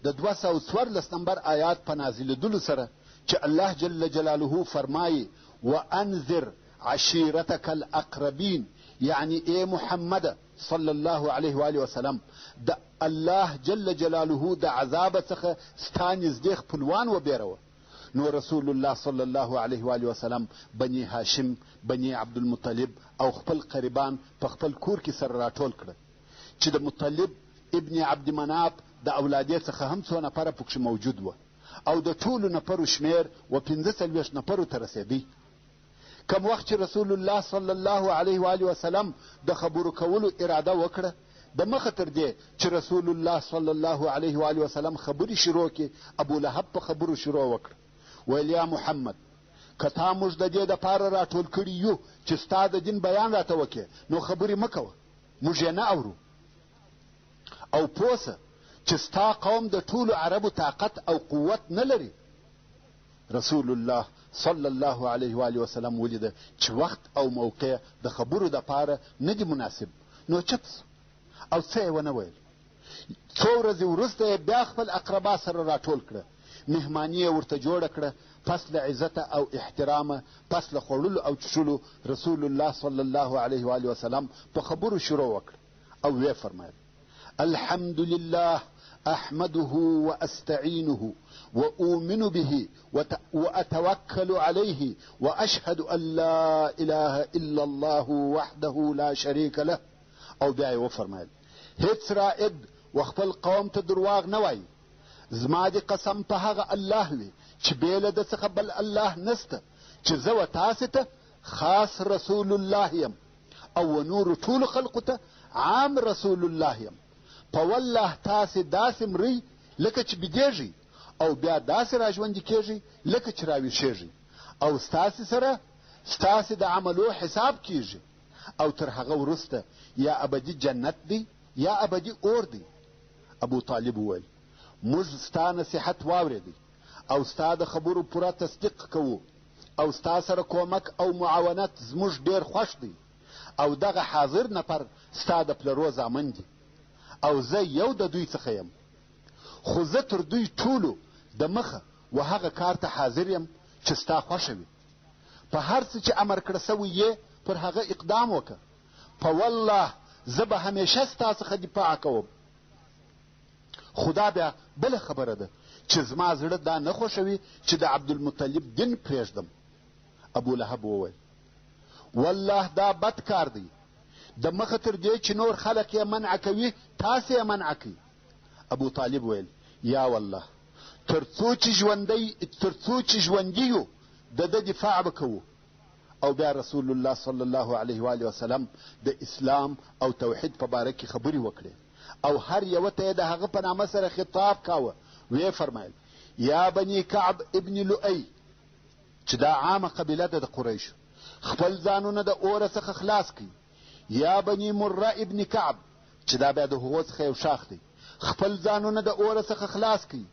د 214 نمبر آیات په نازلېدلو سره چې الله جل جلاله فرمایي وانذر عشیرتک الاقربین، یعنی ای محمد صلی الله علیه و آله وسلم د الله جل جلاله د عذاب څخه ستا نږدې خپلوان وبېروه. نو رسول الله صلی الله علیه و آله وسلم بني هاشم، بني عبدالمطلب او خپل قریبان په خپل کور کې سره راټول کړه چې د مطلب ابن عبد مناف د اولادې څخه هم څو نفره پکښې موجود وه او د ټولو نفرو شمیر و 45 نفرو ته رسېدی. کم وخت چې رسول الله صلی الله علیه و آله وسلم د خبرو کولو اراده وکړه، د مخه تر دې چې رسول الله صلی الله علیه و آله وسلم خبرې شروع کړي، ابو لهب په خبرو شروع وکړه. ویل یا محمد، که تا موږ د دې دپاره راټول کړي یو چې ستا د دین بیان راته وکړې، نو خبرې مه کوه، موږ یې نه اورو. او پوه سه چې ستا قوم د ټولو عربو طاقت او قوت نه لري. رسول الله صلی الله علیه و آله وسلم ولیده چې وخت او موقع د خبرو دپاره نه دي مناسب، نو چپ او څه یې ونه ویل. څو ورځې وروسته یې بیا خپل اقربا سره راټول کړه، مهماني یې ورته جوړه کړه. پس له عزته او احترامه، پس له خوړلو او چښلو، رسول الله صلی الله علیه و آله وسلم په خبرو شروع وکړه او ویې فرمایل الحمد لله احمده واستعينه واؤمن به واتوكل عليه واشهد ان لا اله الا الله وحده لا شريك له. او بیا یې وفرمایل هیڅ رائد و خپل قوم ته درواغ نه وایي، زما دې قسم په هغه الله وي چې بېله د څخه بل الله نسته، چې زه و تاسې ته خاص رسول الله یم او و نورو ټولو خلقو ته عام رسول الله یم. په والله تاسې داسې مرئ لکه چې بیدېږئ او بیا داسې راژوندي کېږئ لکه چې راویښېږئ، او ستاسې سره ستاسې د عملو حساب کېږي، او تر هغه وروسته یا ابدي جنت دی یا ابدي اور دی. ابو طالب وویل موږ ستا نصیحت واورېدی او ستا د خبرو پوره تصدیق کوو، او ستا سره کومک او معاونت زموږ ډېر خوښ دی، او دغه حاضر نفر ستا د پلرو زامن دي، او زه یو د دوی څخه یم، خو زه تر دوی ټولو د مخه و هغه کار ته حاضر یم چې ستا خوښه وي. په هر څه چې امر کړه سوی یې پر هغه اقدام وکړه. په والله زه به همیشه ستا څخه دفاع کوم. خدا بیا بله خبره ده چې زما زړه دا نه خوښوي چې د عبدالمطلب دین پرېږدم. ابو لهب وویل والله دا بد کار دی، د مخه تر دې چې نور خلق یې منع کوي تاسې یې منع کوي. ابو طالب ویل یا والله تر څو چې ژوندي یو د ده دفاع به کوو. او بیا رسول الله صلی الله علیه و آله وسلم د اسلام او توحید په باره کې خبرې وکړې، او هر یوه ته یې د هغه په نامه سره خطاب کاوه. ویې فرمایل یا بني کعب ابن لؤی، چې دا عامه قبیله ده د قریشو، خپل ځانونه د اوره څخه خلاص کړي. یا بني مره ابن کعب، چې دا بیا د هغو څخه یو شاخ دی، خپل ځانونه د اوره څخه خلاص کړي.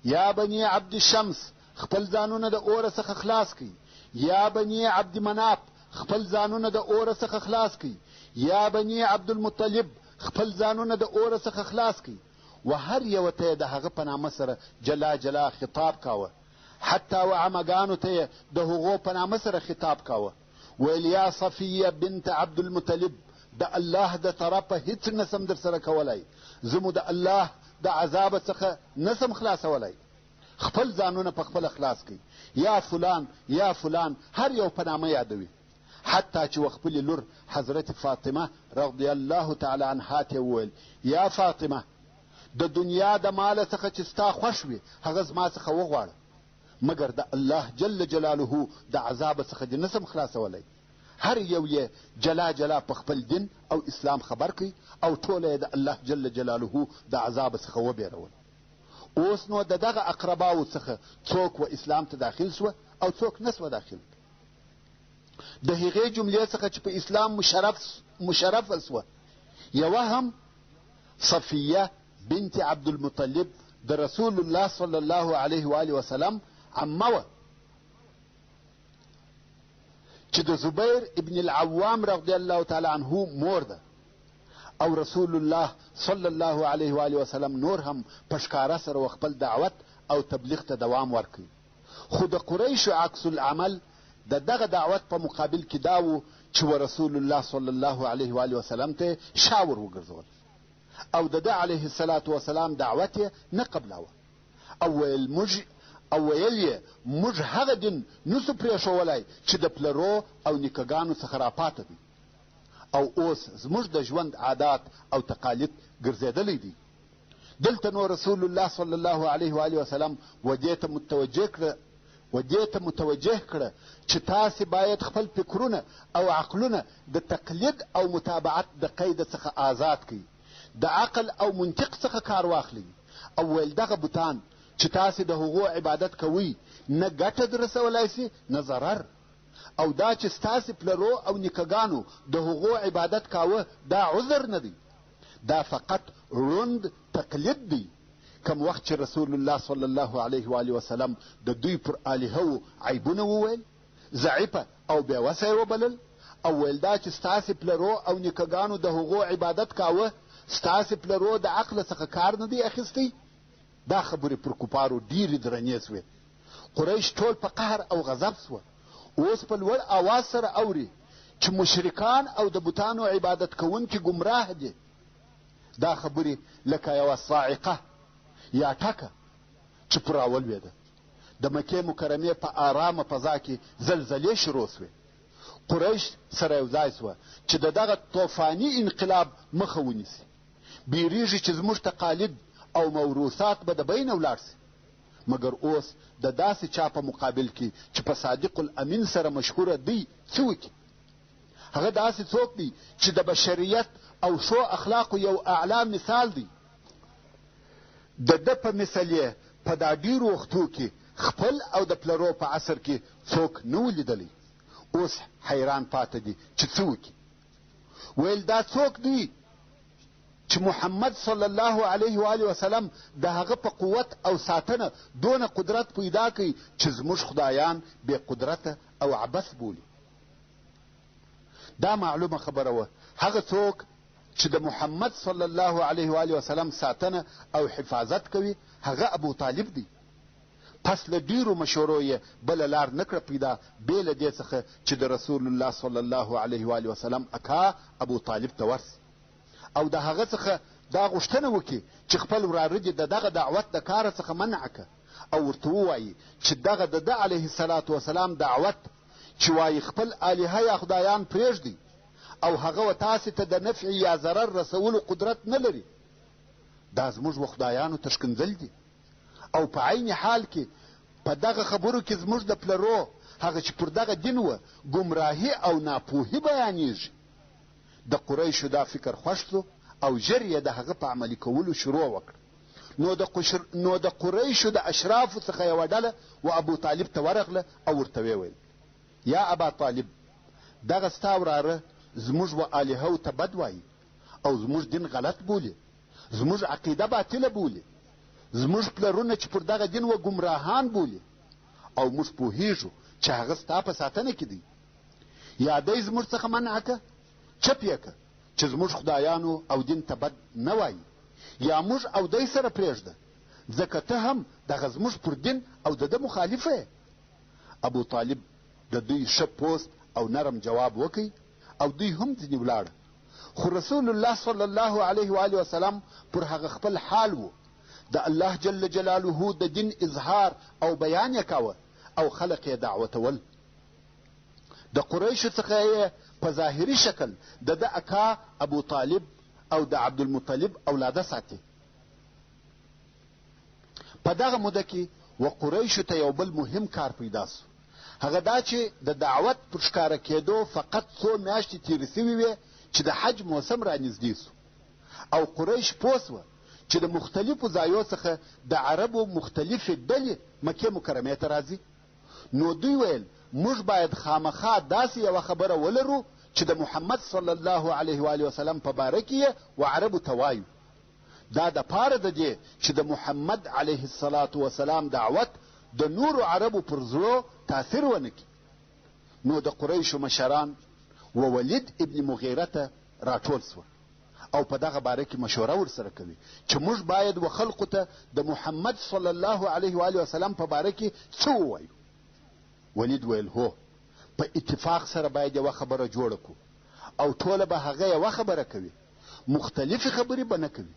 یا بني عبد الشمس، خپل ځانونه د اوره څخه خلاص کړي. یا بني عبد مناف، خپل ځانونه د اوره څخه خلاص کړي. یا بني عبدالمطلب، خپل ځانونه د اوره څخه خلاص کړي. و هر یوه ته یې د هغه په نامه سره جلا جلا خطاب کاوه، حتی و عمګانو ته یې د هغو په نامه سره خطاب کاوه. ویل یا صفیه بنت عبدالمطلب، د الله د طرفه هیڅ نسم در سره کولای، زه مو د الله د عذاب څخه نسم خلاصولای، خپل ځانونه په خپله خلاص کړئ. یا فلان یا فلان، هر یو په نامه یادوي. حتی چې و خپلې لور حضرت فاطمه رضی الله تعالی عنها ته وویل یا فاطمه، د دنیا د مال څخه چې ستا خوښ وي هغه زما څخه وغواړه، مګر د الله جل جلاله د عذاب څخه دې نسم خلاصولی. هر یو یې جلا جلا په خپل دین او اسلام خبر کړي، او ټوله یې د الله جل جلاله د عذاب څخه وبېرول. اوس نو د دغه اقرباو څخه څوک و اسلام ته داخل سوه او څوک نسوه داخل. د هغې جملې څخه چې په اسلام مشرفه سوه یوه هم صفیه بنت عبدالمطلب د رسول الله صلی الله علیه و آله وسلم عمه وه، چې د زبیر ابن العوام رضی الله تعالی عنه مور ده. او رسول الله صلی الله علیه و آله وسلم نور هم په ښکاره سره خپل دعوت او تبلیغ ته دوام ورکوي. خو د قریشو عکس العمل د دغه دعوت په مقابل کې دا و چې رسول الله صلی الله علیه و آله وسلم ته شاور وګرځول او د ده علیه الصلاة وسلام دعوت یې نه قبلاوه او ویل یې موږ هغه دین نسو پرېښولی چې د پلرو او نیکهګانو څخه راپاته دی او اوس زموږ د ژوند عادات او تقالید ګرځېدلی دی. دلته نو رسول الله صلی الله علیه و آله وسلم ودې ته متوجه کړه چې تاسې باید خپل فکرونه او عقلونه د تقلید او متابعت د قید څخه آزاد کړئ، د عقل او منطق څخه کار واخلئ او ویل دغه بوتان چې تاسې د هغو عبادت کوئ نه ګټه درسولی سي نه ضرر، او دا چې ستاسې پلرو او نیکهګانو د هغو عبادت کاوه دا عذر نه دی، دا فقط روند تقلید دی. کم وخت چې رسول الله صلی الله علیه و آله وسلم د دوی پر الهو عیبونه وویل، ضعیفه او بېوسه یې وبلل او ویل دا چې ستاسې پلرو او نیکهګانو د هغو عبادت کاوه، ستاسې پلرو د عقله څخه کار نه دی اخیستی، دا خبرې پر کفارو ډېرې درنې سوې. قریش ټول په قهر او غضب سوه. اوس په لوړ اواز سره اوري چې مشرکان او د بوتانو عبادت کوونکي ګمراه دي. دا خبرې لکه یوه صاعقه یا ټکه چې پر راولوېده. د مکې مکرمې په آرامه فضا کې زلزلې شروع سوې. قریش سره یو ځای سوه چې د دغه طوفاني انقلاب مخه ونیسي. بیریږي چې زموږ تقالید او موروثات به د بینه ولاړ سي. مګر اوس د داسې چا په مقابل کې چې په صادق الامین سره مشهوره دی څه وکړي؟ هغه داسې څوک دی چې د بشریت او ښو اخلاقو یو اعلی مثال دی. د ده په مثل یې په دا ډېرو وختو کې خپل او د پلرو په عصر کې څوک نه و لیدلی. اوس حیران پاته دی چې څه وکړي. ویل دا څوک دی چې محمد صلی الله علیه و آله وسلم د هغه په قوت او ساتنه دونه قدرت پیدا کوي چې زموږ خدایان بې قدرته او عبث بولي. دا معلومه خبره وه هغه څوک چې د محمد صلی الله علیه و آله وسلم ساتنه او حفاظت کوي هغه ابو طالب دی. پس له ډېرو مشورو یې بله لار نه کړه پیدا بې له دې څخه چې د رسول الله صلی الله علیه و آله وسلم اکا ابو طالب ته ورسي او د هغه څخه دا غوښتنه وکړي چې خپل وراره دې د دغه دعوت د کاره څخه منع کړه او ورته ووایي چې دغه د ده علیه الصلاة وسلام دعوت چې وایي خپل الهه یا خدایان پرېږدي او هغه و تاسې ته د نفع یا ضرر رسولو قدرت نه لري، دا زموږ و خدایانو ته ښکنځل دي او په عین حال کې په دغه خبرو کې زموږ د پلرو هغه چې پر دغه دین وه ګمراهي او ناپوهي بیانیږي. د قریشو دا فکر خوښ سو او ژر یې د هغه په عملي کولو شروع وکړه. نو د قریشو د اشرافو څخه یوه ډله و ابو طالب ته ورغله او ورته ویل یا ابا طالب دغه ستا وراره زموږ و الهو ته بد وایي او زموږ دین غلط بولي، زموږ عقیده باطله بولي، زموږ پلرونه چې پر دغه دین و ګمراهان بولي او موږ پوهیږو چې هغه ستا په ساتنه کې دی. یا دی زموږ څخه منع که چپ یې که چې زموږ خدایانو او دین ته بد نه وایي، یا موږ او دی سره پرېږده ځکه ته هم دغه زموږ پر دین او د ده مخالفه یې. ابو طالب د دوی ښه پوست او نرم جواب وکړي او دوی هم ځینې ولاړه. خو رسول الله صلی الله علیه و آله وسلم پر هغه خپل حال و. د الله جل جلاله د دین اظهار او بیان یې کاوه او خلق یې دعوتول. د قریشو څخه یې په ظاهري شکل د ده اکا ابو طالب او د عبدالمطلب اولاده ساتي. په دغه موده کې و قریشو ته یو بل مهم کار پیدا سو. هغه دا چې د دعوت پر ښکاره کېدو فقط څو میاشتې تېرې سوي وې چې د حج موسم را نږدې سو او قریش پوه سوه چې د مختلفو ځایو څخه د عربو مختلفې ډلې مکې مکرمې ته راځي. نو دوی ویل موږ باید خامخا داسې یوه خبره ولرو چې د محمد صلی الله علیه و آله وسلم په باره کې یې و عربو ته وایو. دا د پاره د دې چې د محمد علیه الصلاة وسلام دعوت د نورو عربو پر زړو تاثیر ونه کړي. نو د قریشو مشران و ولید ابن مغیره ته راټول سوه او په دغه باره کې مشوره ورسره کوي چې موږ باید و خلقو ته د محمد صلی الله علیه و آله وسلم په باره کې څه ووایو. ولید ویل هو، په اتفاق سره باید یوه خبره جوړه کړو او ټوله به هغه یوه خبره کوي، مختلفې خبرې به نه کوي،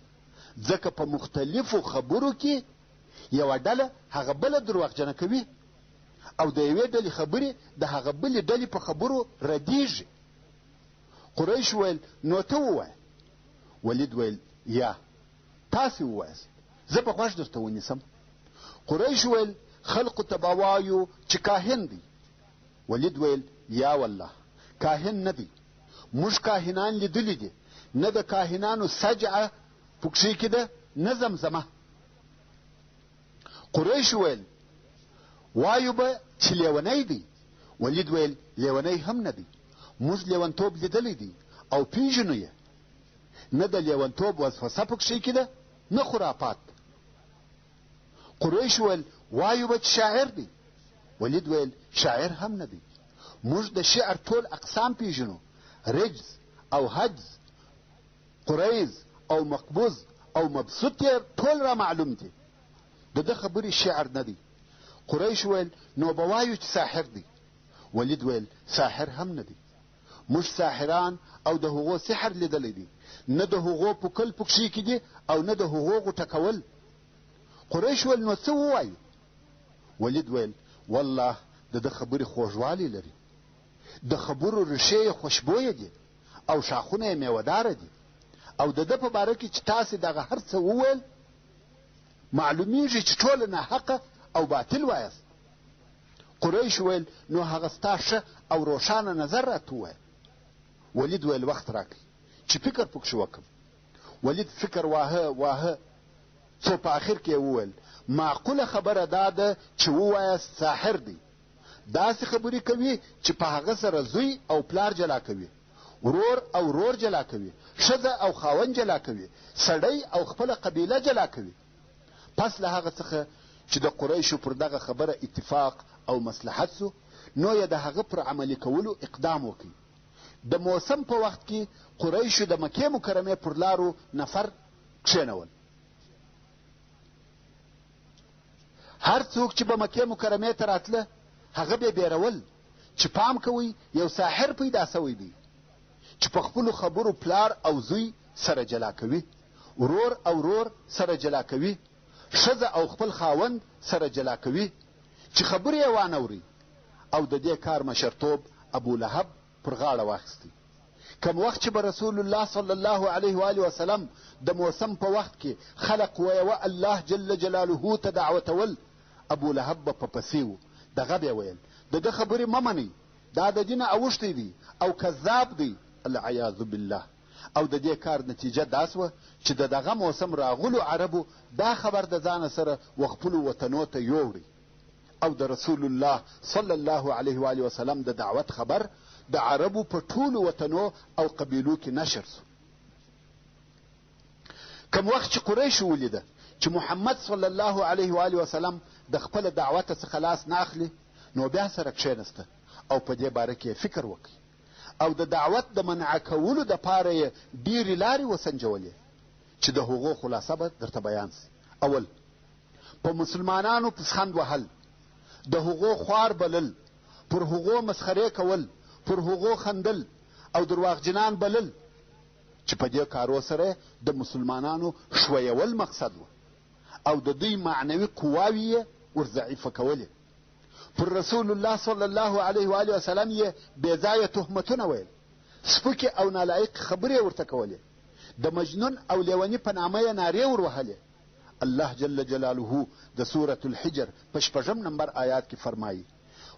ځکه په مختلفو خبرو کې یوه ډله هغه بله دروغجنه کوي او د یوې ډلې خبرې د هغه بلې ډلې په خبرو ردیږي. قریش ویل نو ته ووایه. ولید ویل یا تاسې ووایاست، زه په غوږ درته ونیسم. قریش ویل خلقو ته به وایو چې کاهن دی. ولید ویل یا والله کاهن نه دی، موږ کاهنان لیدلی دي، نه د کاهنانو سجعه پکښې کې ده نه زمزمه. قریش ویل وایو به چې لیونی دی. ولید ویل لیونی هم نه دی، موږ لیونتوب لیدلی دی او پیژنو یې، نه د لیونتوب وسوسه پکښې کې ده نه خرافات. قریش ویل وایو به چې شاعر دی. ولید ویل شاعر هم نه دی، موږ د شعر ټول اقسام پیژنو، رجز او حجز، قریز او مقبوض او مبسوط یې ټول را معلوم دي، د ده خبرې شعر نه دی. قریش ویل نو به وایو چې ساحر دی. ولید ویل ساحر هم نه دی، موږ ساحران او د هغو سحر لیدلی دی، نه د هغو پوکل پکښې کې دي او نه د هغو غوټه کول. قریش ویل نو څه ووایو؟ ولید ویل والله د ده خبرې خوږوالی لري، د خبرو ریښې یې خوشبویه دي او شاخونه یې میوهداره دي، او د ده په باره کې چې تاسې دغه هر څه وویل معلومیږي چې ټوله ناحقه او باطل وایاست. قریش ویل نو هغه ستا ښه او روښانه نظر راته ووایه. ولید ویل وخت راکړئ چې فکر پکښې وکړم. ولید فکر واهه څو په آخر کې یې وویل معقوله خبره دا ده چې ووایاست ساحر دی، داسې خبرې کوي چې په هغه سره زوی او پلار جلا کوي، ورور او ورور جلا کوي، ښځه او خاوند جلا کوي، سړی او خپله قبیله جلا کوي. پس له هغه څخه چې د قریشو پر دغه خبره اتفاق او مصلحت سو، نو یې د هغه پر عملي کولو اقدام وکړي. د موسم په وخت کې قریشو د مکې مکرمې پر لارو نفر کښېنول. هر څوک چې به مکې مکرمې ته راتله هغه به بیرول چې پام کوئ یو ساحر پیدا سوی دی چې په خپلو خبرو پلار او زوی سره جلا کوي، ورور او ورور سره جلا کوي، ښځه او خپل خاوند سره جلا کوي، چې خبرې یې وانوري. او د دې کار مشرتوب ابولهب پر غاړه واخیستی. کم وخت چې به رسول الله صلی الله علیه و آله وسلم د موسم په وخت کې خلق ویوه الله جل جلاله ته دعوتول، ابولهب به په پسې و، دغه به یې ویل د ده خبرې مه منئ، دا د دینه اوښتی دی او کذاب دی، العیاذ بالله. او د دې کار نتیجه دا سوه چې د دغه موسم راغلو عربو دا خبر د ځانه سره و خپلو وطنو ته یوړی، او د رسول الله صلی الله علیه و آله وسلم د دعوت خبر د عربو په ټولو وطنو او قبیلو کې نشر سو. کم وخت چې قریشو ولیده چې محمد صلی الله علیه و آله وسلم د خپل دعوت څخه لاس نه اخلي، نو بیا سره کښېنسته او په دې باره کې فکر وکړي او د دعوت د منع کولو دپاره یې ډېرې لارې وسنجولې چې د هغو خلاصه به درته بیان سي. اول، په مسلمانانو پسخند وهل، د هغو خوار بلل، پر هغو مسخرې کول، پر هغو خندل او درواغجنان بلل، چې په دې کارو سره د مسلمانانو ښویول مقصد و او د دوی معنوي قواوې یې ورضعیفه کولې. پر رسول الله صلی الله علیه و آله وسلم یې بې ځایه تهمتونه ویل، سپکې او نالایق خبرې ورته کولې، د مجنون او لیوني په نامه یې نارې وروهلې. الله جل جلاله د سورة الحجر په 6 نمبر آیات کې فرمایي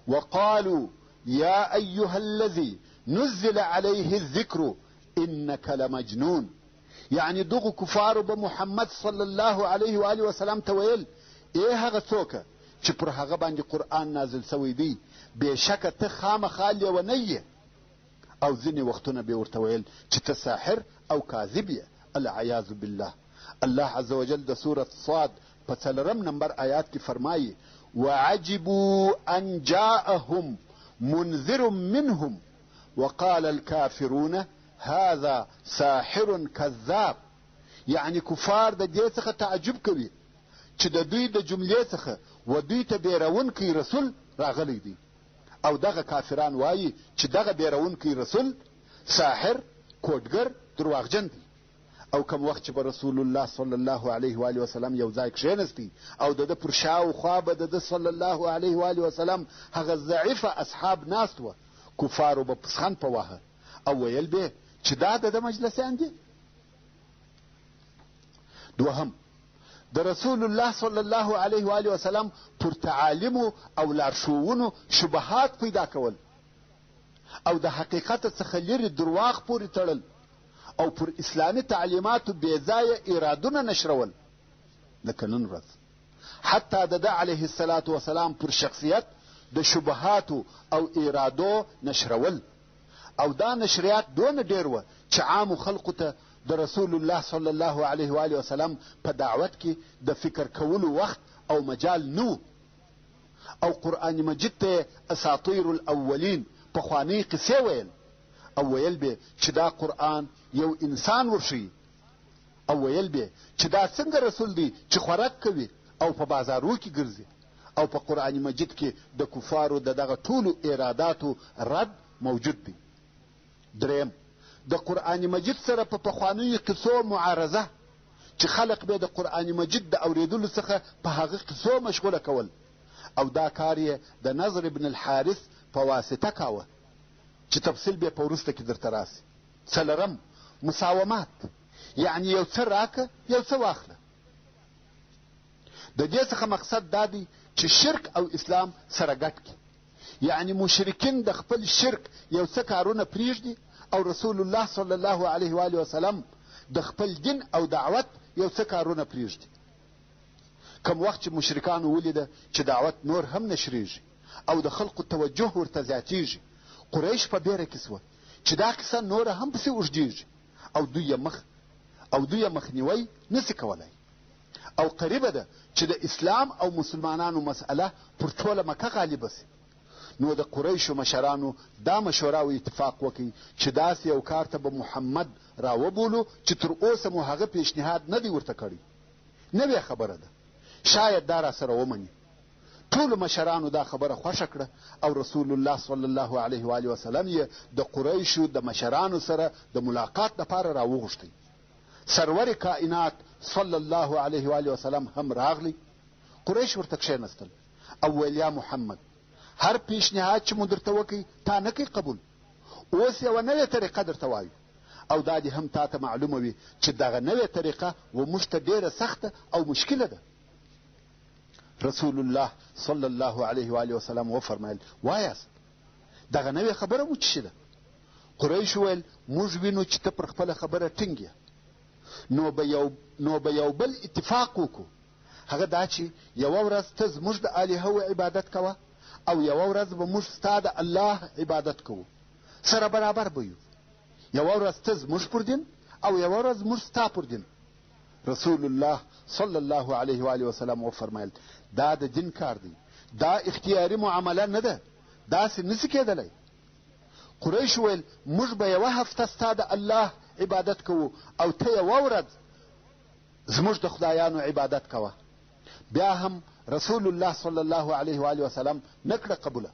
وقالوا یا ایها الذي نزل علیه الذکر انک لمجنون. یعنی دغو کفارو به محمد صلی الله علیه و آله وسلم ته ویل ای هغه څوکه چې پر هغه باندې قرآن نازل سوی دی، بېشکه ته خامخا لیونی یې. او ځینې وختونه به ورته ویل چې ته ساحر او کاذب یې، العیاذ بالله. الله عز وجل د سورة صاد په 4 نمبر آیات کې فرمایي وعجبوا ان جاءهم منذر منهم وقال الكافرون هذا ساحر کذاب. یعنی کفار د دې څخه تعجب کوي چې د دوی د جملې څخه و دوی ته بیرونکی رسول راغلی دی. او دغه کافران وایي چې دغه بیرونکی رسول ساحر، کوډګر، درواغجن دی. او کوم وخت چې به رسول الله صلی الله علیه و آله وسلم یو ځای کښېنستی او د ده پر شاوخوا به د ده صلی الله علیه و آله وسلم هغه ضعیفه اصحاب ناست وه، کفارو به پسخند په واهه او ویل به چې دا د ده مجلسیان دي. دوهم، د رسول الله صلی الله علیه و آله وسلم پر تعالیمو او لارښوونو شبهات پیدا کول او د حقیقت څخه لرې درواغ پورې تړل او پر اسلامي تعلیماتو بېځایه ارادونه نشرول. لکه نن ورځ حتی د ده علیه الصلاة وسلام پر شخصیت د شبهاتو او ارادو نشرول. او دا نشریات دونه ډېر وه چې عامو خلقو ته د رسول الله صلی الله علیه و آله وسلم په دعوت کې د فکر کولو وخت او مجال نو. او قرآن مجید ته اساطیر الاولین پخوانۍ قصې ویل او ویل به چې دا قرآن یو انسان ورښیي او ویل به چې دا څنګه رسول دی چې خوراک کوي او په بازارو کې ګرځي. او په قرآن مجید کې د کفارو د دغه ټولو اراداتو رد موجود دی. دریم، د قرآن مجید سره په پخوانیو قصو معارضه چې خلق به د قرآن مجید د اوریدلو څخه په هغه قصو مشغوله کول. او دا کار یې د نضر ابن الحارث په واسطه کاوه چې تفصیل به په وروسته کې درته راسي. څلورم، مساومات، یعنی یو څه راکه یو څه واخله. د دې څخه مقصد دا دی چې شرک او اسلام سره ګډ کړي. یعنی مشرکین د خپل شرک یو څه کارونه پرېږدي او رسول الله صلی الله علیه و آله وسلم د خپل دین او دعوت یو څه کارونه پرېږدي. کم وخت چې مشرکانو ولیده چې دعوت نور هم نشریږي او د خلقو توجه ورته زیاتیږي، قریش په بیره کې سوه چې دا کیسه نوره هم پسې اوږدیږي او دوی یې مخنیوی نسي کولی. او قریبه ده چې د اسلام او مسلمانانو مسئله پر ټوله مکه غالبه سي. نو د قریشو مشرانو دا مشوره او اتفاق وکړي چې داسې یو کار ته به محمد راوبولو چې تر اوسه مو هغه پیشنهاد نه دی ورته کړی. نوې خبره ده، شاید دا را سره ومني. ټولو مشرانو دا خبره خوښه کړه او رسول الله صلی الله علیه و آله وسلم یې د قریشو د مشرانو سره د ملاقات لپاره راوغوښتی. سرور کائنات صلی الله علیه و آله وسلم هم راغلی. قریش ورته کښېنستل او ویل یا محمد، هر پیشنهاد چې مو درته وکړي تا نه کوي قبول. اوس یوه نوې طریقه درته وایو او دا دې هم تا ته معلومه وي چې دغه نوې طریقه و موږ ته ډېره سخته او مشکله ده. رسول الله صلی الله علیه و آله وسلم وفرمایل وایاست دغه نوې خبره مو څه ده؟ قریش ویل موږ وینو چې ته پر خپله خبره ټینګ یې، نو به یو بل اتفاق وکړو. هغه دا چې یوه ورځ ته زموږ د الهو عبادت کوه او یوه ورځ به موږ ستا د الله عبادت کوو، سره برابر به یو. یوه ورځ ته زموږ پر دین او یوه ورځ موږ ستا پر دین. رسول الله صلی الله علیه و آله وسلم وفرمایل دا د دین کار دی، دا اختیاري معامله نه ده، داسې نسي کېدلی. قریش ویل موږ به یوه هفته ستا د الله عبادت کوو او ته یوه ورځ زموږ د خدایانو عبادت کوه. بیا هم رسول الله صلی الله علیه و آله وسلم نکړه قبوله.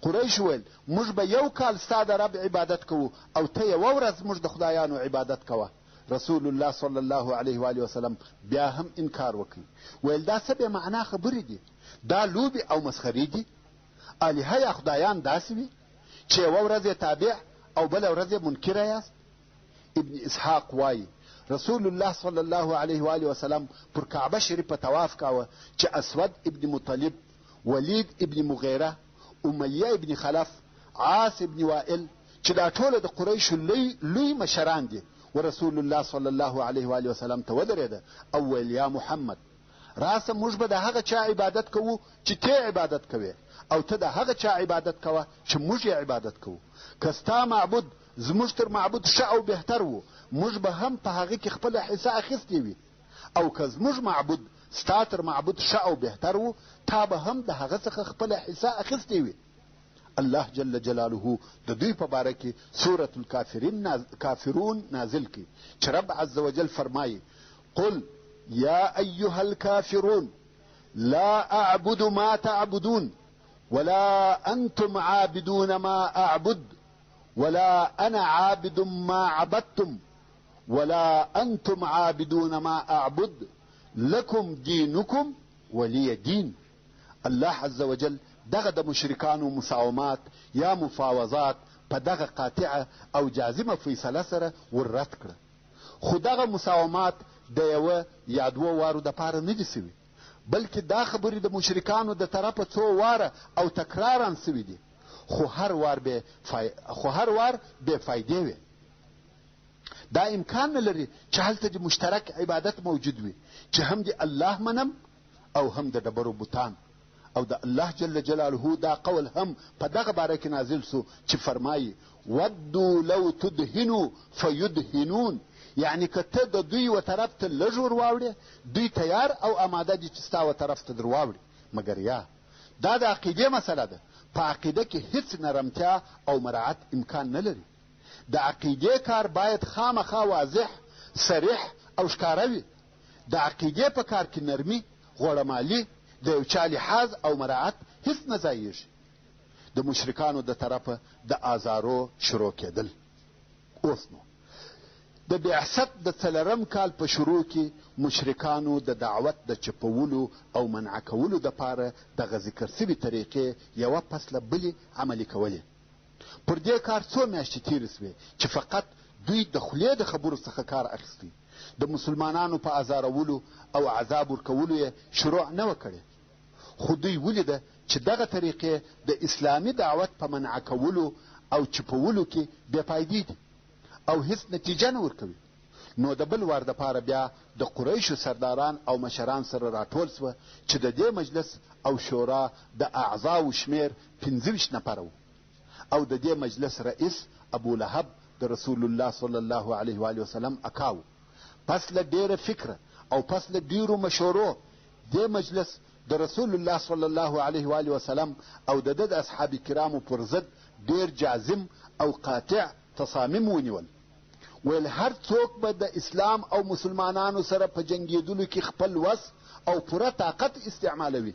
قریش ویل موږ به یو کال ستا د رب عبادت کوو او ته یوه ورځ زموږ د خدایانو عبادت کوه. رسول الله صلی الله علیه و آله وسلم بیا هم انکار وکړي. ویل دا څه بې معنا خبرې دي، دا لوبې او مسخرې دي. الهه یا خدایان داسې وي چې یوه ورځ یې تابع او بله ورځ یې منکره یاست. ابن اسحاق وایي رسول الله صلی الله علیه و آله وسلم پر کعبه شریفه طواف کاوه چې اسود ابن مطلب، ولید ابن مغیره، امیه ابن خلف، عاص ابن وائل چې دا ټوله د قریشو لوی مشران دي. ورسول الله صلی الله علیه و آله وسلم ته ودرېده او ویل یا محمد، راسه موږ به د هغه چا عبادت کوو چې ته عبادت کوې او ته د هغه چا عبادت کوه چې موږ یې عبادت کوو. که ستا معبود زموږ تر معبود ښه او بهتر و، موږ به هم په هغه کې خپله حصه اخیستې وي، او که زموږ معبود ستا تر معبود ښه او بهتر و، تا به هم د هغه څخه خپله حصه اخیستې وي. الله جل جلاله د دوی په باره کې سورة الکافرون نازل کړي چې رب عز وجل فرمایي قل یا ایها الکافرون لا اعبد ما تعبدون ولا انتم عابدون ما اعبد ولا انا عابد ما عبدتم ولا انتم عابدون ما اعبد لكم دينكم ولي دين. الله عز وجل دغه د مشرکانو مساومات یا مفاوضات په دغه قاطعه او جازمه فیصله سره وررد کړه. خو دغه مساومات د یوه یا دوه وارو دپاره نه دي سوي، بلکې دا خبرې د مشرکانو د طرفه څو واره او تکرارا سوي دي، خو هر وار بې فایدې وي. دا امکان نه لري چې هلته د مشترک عبادت موجود وي چې هم د الله منم او هم د ډبرو بوتان. او د الله جل جلاله دا قول هم په دغه باره کې نازل سو چې فرمایي ودو لو تدهنو فیدهنون، یعنی که ته د دوی و طرف ته لږ ور واوړې دوی تیار او آماده دي چې ستا و طرف ته در واوړي. مګر یا دا د عقیدې مسله ده، په عقیده کې هیڅ نرمتیا او مراعت امکان نه لري. د عقیدې کار باید خامخا واضح صریح او ښکاره وي. د عقیدې په کار کې نرمي غوړمالي د یو چا لحاظ او مراعت هیڅ نه ځایږي. د مشرکانو د طرفه د آزارو شروع کېدل. اوس نو د بعثت د 4 کال په شروع کې مشرکانو د دعوت د چپولو او منع کولو دپاره دغه ذکر سوي طریقې یوه پس له بلې عملي کولې. پر دې کار څو میاشتې تېرې سوې چې فقط دوی د خولې د خبرو څخه کار اخیستی. د مسلمانانو په ازارولو او عذاب ورکولو یې شروع نه وه کړې، خو دوی ولیده چې دغه طریقې د اسلامي دعوت په منع کولو او چپولو کې بې فایدې دي او هیڅ نتیجه نه ورکوي. نو د بل وار دپاره بیا د قریشو سرداران او مشران سره راټول سوه چې د دې مجلس او شورا د اعضاو شمیر 25 نفره و او د دې مجلس رئیس ابو لهب د رسول الله صلی الله علیه و وسلم اکاو. پس له ډیره فکره او پس له ډیرو مشورو دې مجلس د رسول الله صلی الله علیه و وسلم او د د اصحاب کرامو پر ضد ډیر جازم او قاطع تصامیم ونیول. ویل هر څوک به د اسلام او مسلمانانو سره په جنګېدلو کې خپل وس او پوره طاقت استعمالوي.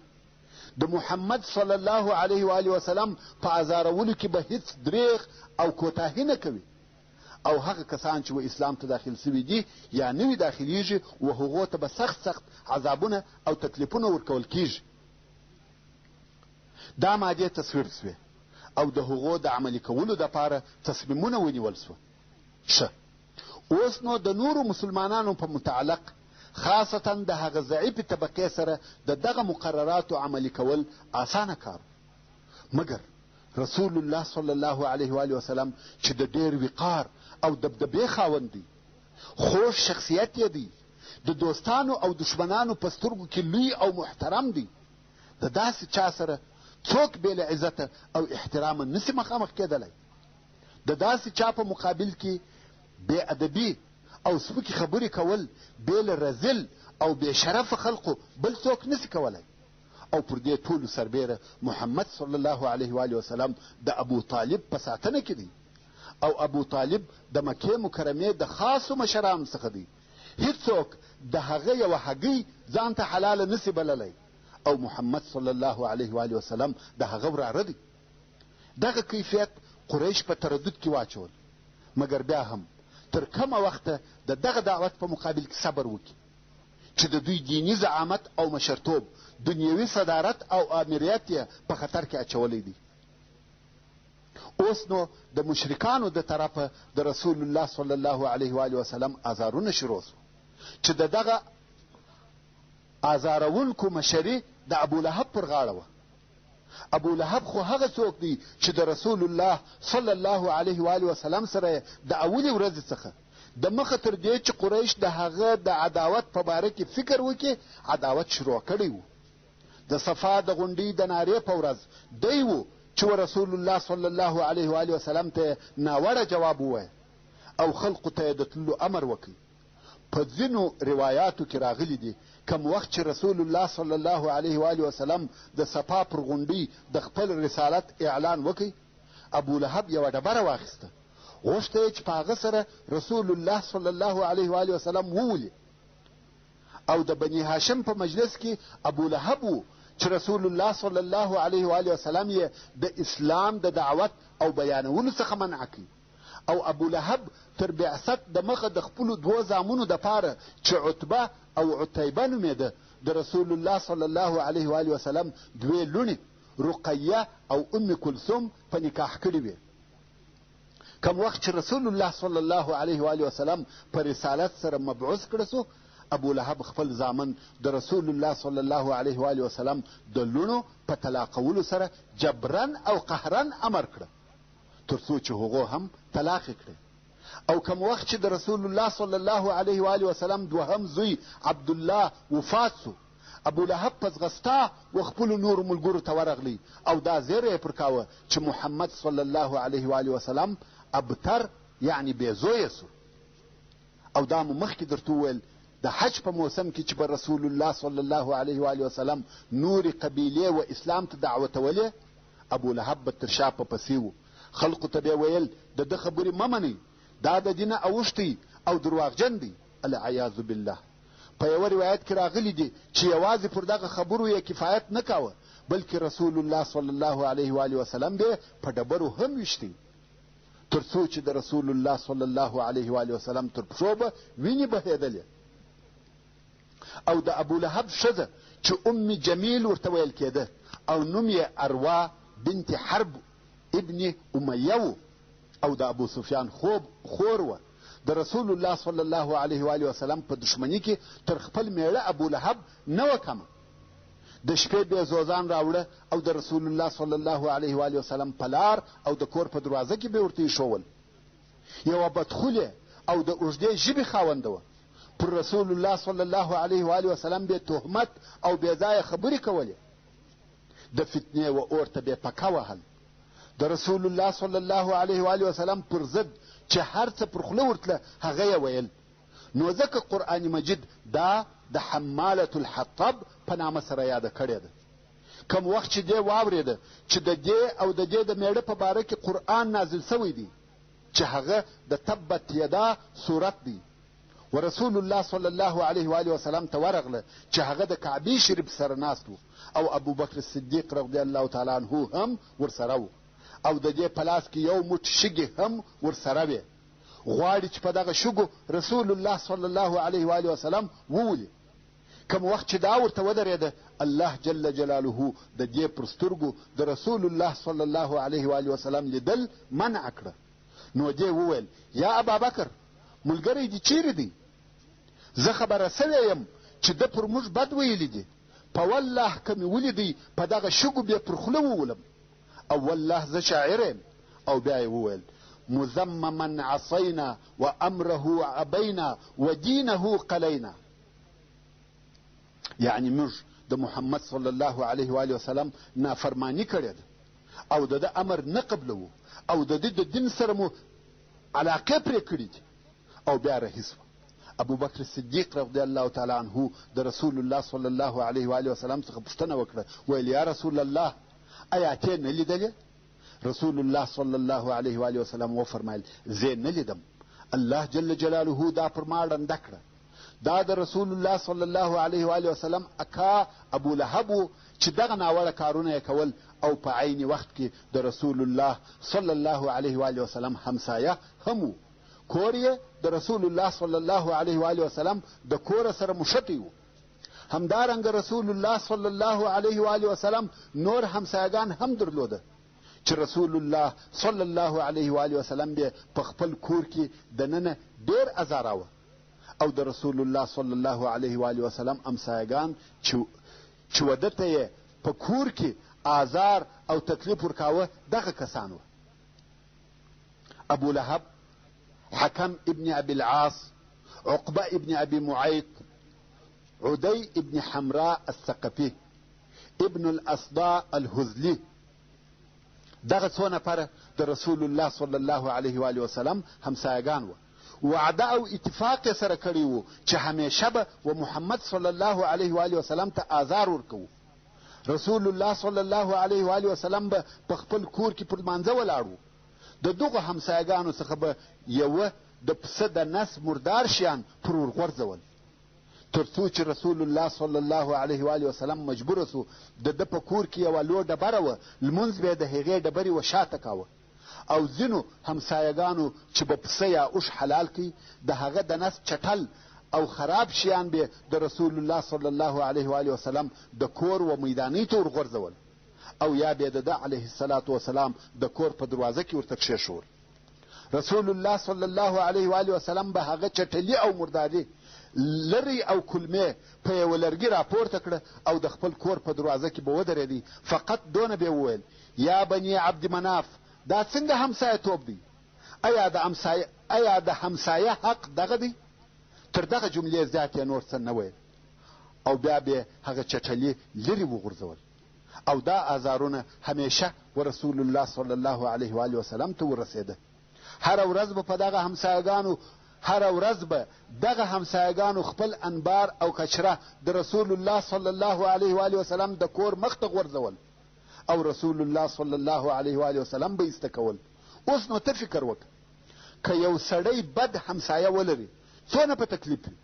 د محمد صلی الله علیه و وسلم په ازارولو کې به هیڅ دریغ او کوتاهي نه کوي. او هغه کسان چې و اسلام ته داخل سوي دي یا نوي داخلیږي و هغو ته به سخت عذابونه او تکلیفونه ورکول کیږي. دا مادې تصویر سوې او د هغو د عملي کولو دپاره تصمیمونه ونیول سوه. ښه، اوس نو د نورو مسلمانانو په متعلق خاصتا د هغه ضعیفې طبقې سره د دغه مقرراتو عملي کول اسانه کار. مګر رسول الله صلی الله علیه و وسلم چې د ډیر وقار او دبدبې خاوند دی، خوږ شخصیت یې دی، د دوستانو او دشمنانو په سترګو کې لوی او محترم دی، د داسې چا سره څوک بې له عزته او احترامه نسي مخامخ کېدلی. د داسې چا په مقابل کې بې ادبي او سپکې خبرې کول بې له رذل او بې شرفه خلقو بل څوک نسي کولی. او پر دې ټولو سربیره محمد صلی الله علیه و وسلم د ابو طالب په ساتنه کې دی او ابو طالب د مکې مکرمې د خاصو مشرانو څخه دی. هیڅوک د هغه یوه هګۍ ځان ته حلاله نسي بللی او محمد صلی الله علیه و وسلم د هغه وراره دی. دغه کیفیت قریش په تردد کې واچول، مګر بیا هم تر کومه وخته د دغه دعوت په مقابل کې صبر وکړي چې د دوی دیني زعامت او مشرتوب، دنیوي صدارت او امریت یې په خطر کې اچولی دی. اوس نو د مشرکانو د طرفه د رسول الله صلی الله علیه و وسلم ازارونه شروع سو چې د دغه ازارونکو مشري د ابو لهب پر غاړه وه. ابو لهب خو هغه څوک دی چې د رسول الله صلی الله علیه و وسلم سره د اولې ورځې څخه د مخه تر دې چې قریش د هغه د عداوت په باره کې فکر وکړي عداوت شروع کړی و. د صفا د غونډۍ د نارې په ورځ دی و چې رسول الله صلی الله علیه و وسلم ته ناوړه جواب ووایه او خلقو ته یې د تللو امر وکړي. په ځینو روایاتو کې راغلی دي کم وخت چې رسول الله صلی الله علیه و آله وسلم د صفا پر غونډۍ د خپل رسالت اعلان وکړ، ابو لهب یوه ډبره واخیسته، غوښته یې چې په هغه سره رسول الله صلی الله علیه و آله وسلم وولي. او د بني هاشم په مجلس کې ابو لهب و چې رسول الله صلی الله علیه و آله وسلم یې د اسلام د دعوت او بیانولو څخه منع کړي. او ابو لهب تر بعثت د مخه د خپلو دوو زامنو دپاره چې عتبه او عتیبه نومېده د رسول الله صلی الله علیه و آله وسلم دوې لوڼې رقیه او ام کلثوم په نکاح کړي وې. کم وخت چې رسول الله صلی الله علیه و آله وسلم په رسالت سره مبعوث کړه سو، ابو لهب خپل زامن د رسول الله صلی الله علیه و آله وسلم د لوڼو په طلاقولو سره جبرن او قهرن امر کړه تر څو چې هغو هم طلاق کړي. او کم وخت چې د رسول الله صلی الله علیه و آله وسلم دوهم زوی عبدالله وفات سو، ابو لهب په ځغستا و خپلو نورو ملګرو ته ورغلی او دا زیری یې پر کاوه چې محمد صلی الله علیه و آله وسلم ابتر یعنی بې زویه سو. او دا مو مخکې درته وویل د حج په موسم کې چې به رسول الله صلی الله علیه و آله وسلم نورې قبیلې و اسلام ته دعوتولې، ابو لهب به تر شا په پسې و. خلقو ته به ویل د ده خبرې مه منئ، دا د دینه اوښتی او درواغجن دی، العیاذ بالله. په یوه روایت کې راغلی دي چې یوازې پر دغه خبرو یې کفایت نه کاوه بلکې رسول الله صلی الله علیه و آله وسلم به په ډبرو هم ویشتی تر څو چې د رسول الله صلی الله علیه و آله وسلم تر پښو به وینې بهېدلې. او د ابو لهب ښځه چې ام جمیل ورته ویل کېده او نوم یې اروا بنت حرب ابن امیه و او د ابو سفیان خور وه، د رسول الله صلی الله علیه و آله وسلم په دشمنی کې تر خپل میړه ابو لهب نه وه کمه. د شپې بې زوزان راوړه او د رسول الله صلی الله علیه و آله وسلم په لار او د کور په دروازه کې به ورته ایښول. یوه بدخولې او د اوږدې ژبې خاونده وه، پر رسول الله صلی الله علیه و آله وسلم به تهمت او بې ځایه خبرې کولې، د فتنې و اور ته به پکه وهل. د رسول الله صلی الله علیه و آله وسلم پر ضد چې هر څه پر خوله ورتله هغه یې ویل. نو ځکه قرآن مجید دا د حمالة الحطب په نامه سره یاده کړې ده. کم وخت چې دې واورېده چې د دې او د دې د میړه په باره کې قرآن نازل سوی دی چې هغه د تبت یدا صورت دی، و رسول الله صلی الله علیه و آله وسلم ته ورغله چې هغه د کعبې شریف سره ناست و او ابو بکر صدیق رضی الله تعالی عنه هم ورسره و او د دې په لاس کې یو موټ شګې هم ورسره وې، غواړي چې په دغه شګو رسول الله صلی الله علیه و آله وسلم وولي. کم وخت چې دا ورته ودرېده، الله جل جلاله د دې پر سترګو د رسول الله صلی الله علیه و آله وسلم لیدل منع کړه. نو دې وویل یا ابا بکر ملګری دې چیرې دی؟ زه خبره سوی یم چې ده پر موږ بد ویلی دي، په والله که مې ولیدی په دغه شګو بیا پر خوله وولم. او والله زه شاعر یم. او بیا یې وویل مذمما عصینا و امره ابینا و دینه قلینا، یعنی موږ د محمد صلی الله علیه و آله وسلم نافرمانی کړې ده او د ده امر نه قبلوو او د ده د دین سره مو علاقې پرې کړي دي. او بیا رهي سوه. ابو بکر صدیق رضی الله تعالی عنه د رسول الله صلی الله علیه و آله وسلم څخه پوښتنه وکړه، ویل یا رسول الله ایا ته نه لیدلې؟ رسول الله صلی الله علیه و آله وسلم وفرمایل زه نه لیدم، الله جل جلاله دا پر ما ړنده کړه. دا د رسول الله صلی الله علیه و آله وسلم اکا ابو لهب چې دغه ناوړه کارونه یې کول او په عین وخت کې د رسول الله صلی الله علیه و آله وسلم همسایه هم و. کور یې د رسول الله صلی الله علیه و آله وسلم د کور سره مشتی و. همدارنګه رسول الله صلی الله علیه و آله وسلم نور همسایگان هم درلوده چې رسول الله صلی الله علیه و آله وسلم به په خپل کور کې دننه ډیر ازاراوه او د رسول الله صلی الله علیه و آله وسلم همسایگان چې وده ته یې په کور کې آزار او تکلیف ورکاوه دغه کسان وه. ابو لهب، حکم ابن ابي العاص، عقبه ابن ابي معيط، عدي ابن حمراء الثقفي، ابن الاصداء الهذلي، دغه څو نفره د رسول الله صلی الله علیه و آله وسلم همسایگان وه. وعده او اتفاق یې سره کړی و چې همیشه به و محمد صلی الله علیه و آله وسلم ته آزار ورکوو. رسول الله صلی الله علیه و آله وسلم به په خپل کور کې پر لمانځه ولاړ و. د دغو همسایګانو څخه به یوه د پسه د نس مردار شیان پر ورغورځول، تر څو چې رسول الله صلی الله علیه و آله وسلم مجبوره سو د ده په کور کې یوه لوی ډبره وه، لمونځ به یې د هغې ډبرې و شاته کاوه. او ځینو همسایګانو چې به پسه یا اوښ حلال کړي د هغه د نس چټل او خراب شیان به د رسول الله صلی الله علیه و آله وسلم د کور و میدانۍ ته ورغورځول، او یا به د ده علیه الصلاة وسلام د کور په دروازه کې ورته کښېښول. رسول الله صلی الله علیه و آله وسلم به هغه چټلي او مرداري لرې او کلمې په یوه لرګي راپورته کړه او د خپل کور په دروازه کې به ودرېدی. فقط دونه به وویل: یا بني عبد مناف، دا څنګه همسایه‌توب دی؟ ایا د همسایه حق دغه دی؟ تر دغه جملې زیات یې نور څه نه ویل، او بیا به هغه چټلي لرې وغورځول. او دا آزارونه همیشه و رسول الله صلی الله علیه و آله وسلم ته ورسېده. هره ورځ به په دغه همسایګانو خپل انبار او کچره د رسول الله صلی الله علیه و آله وسلم د کور مخ ته غورځول، او رسول الله صلی الله علیه و آله وسلم به ایسته کول. اوس نو ته فکر وکړه، که یو سړی بد همسایه ولري څونه په تکلیف وي،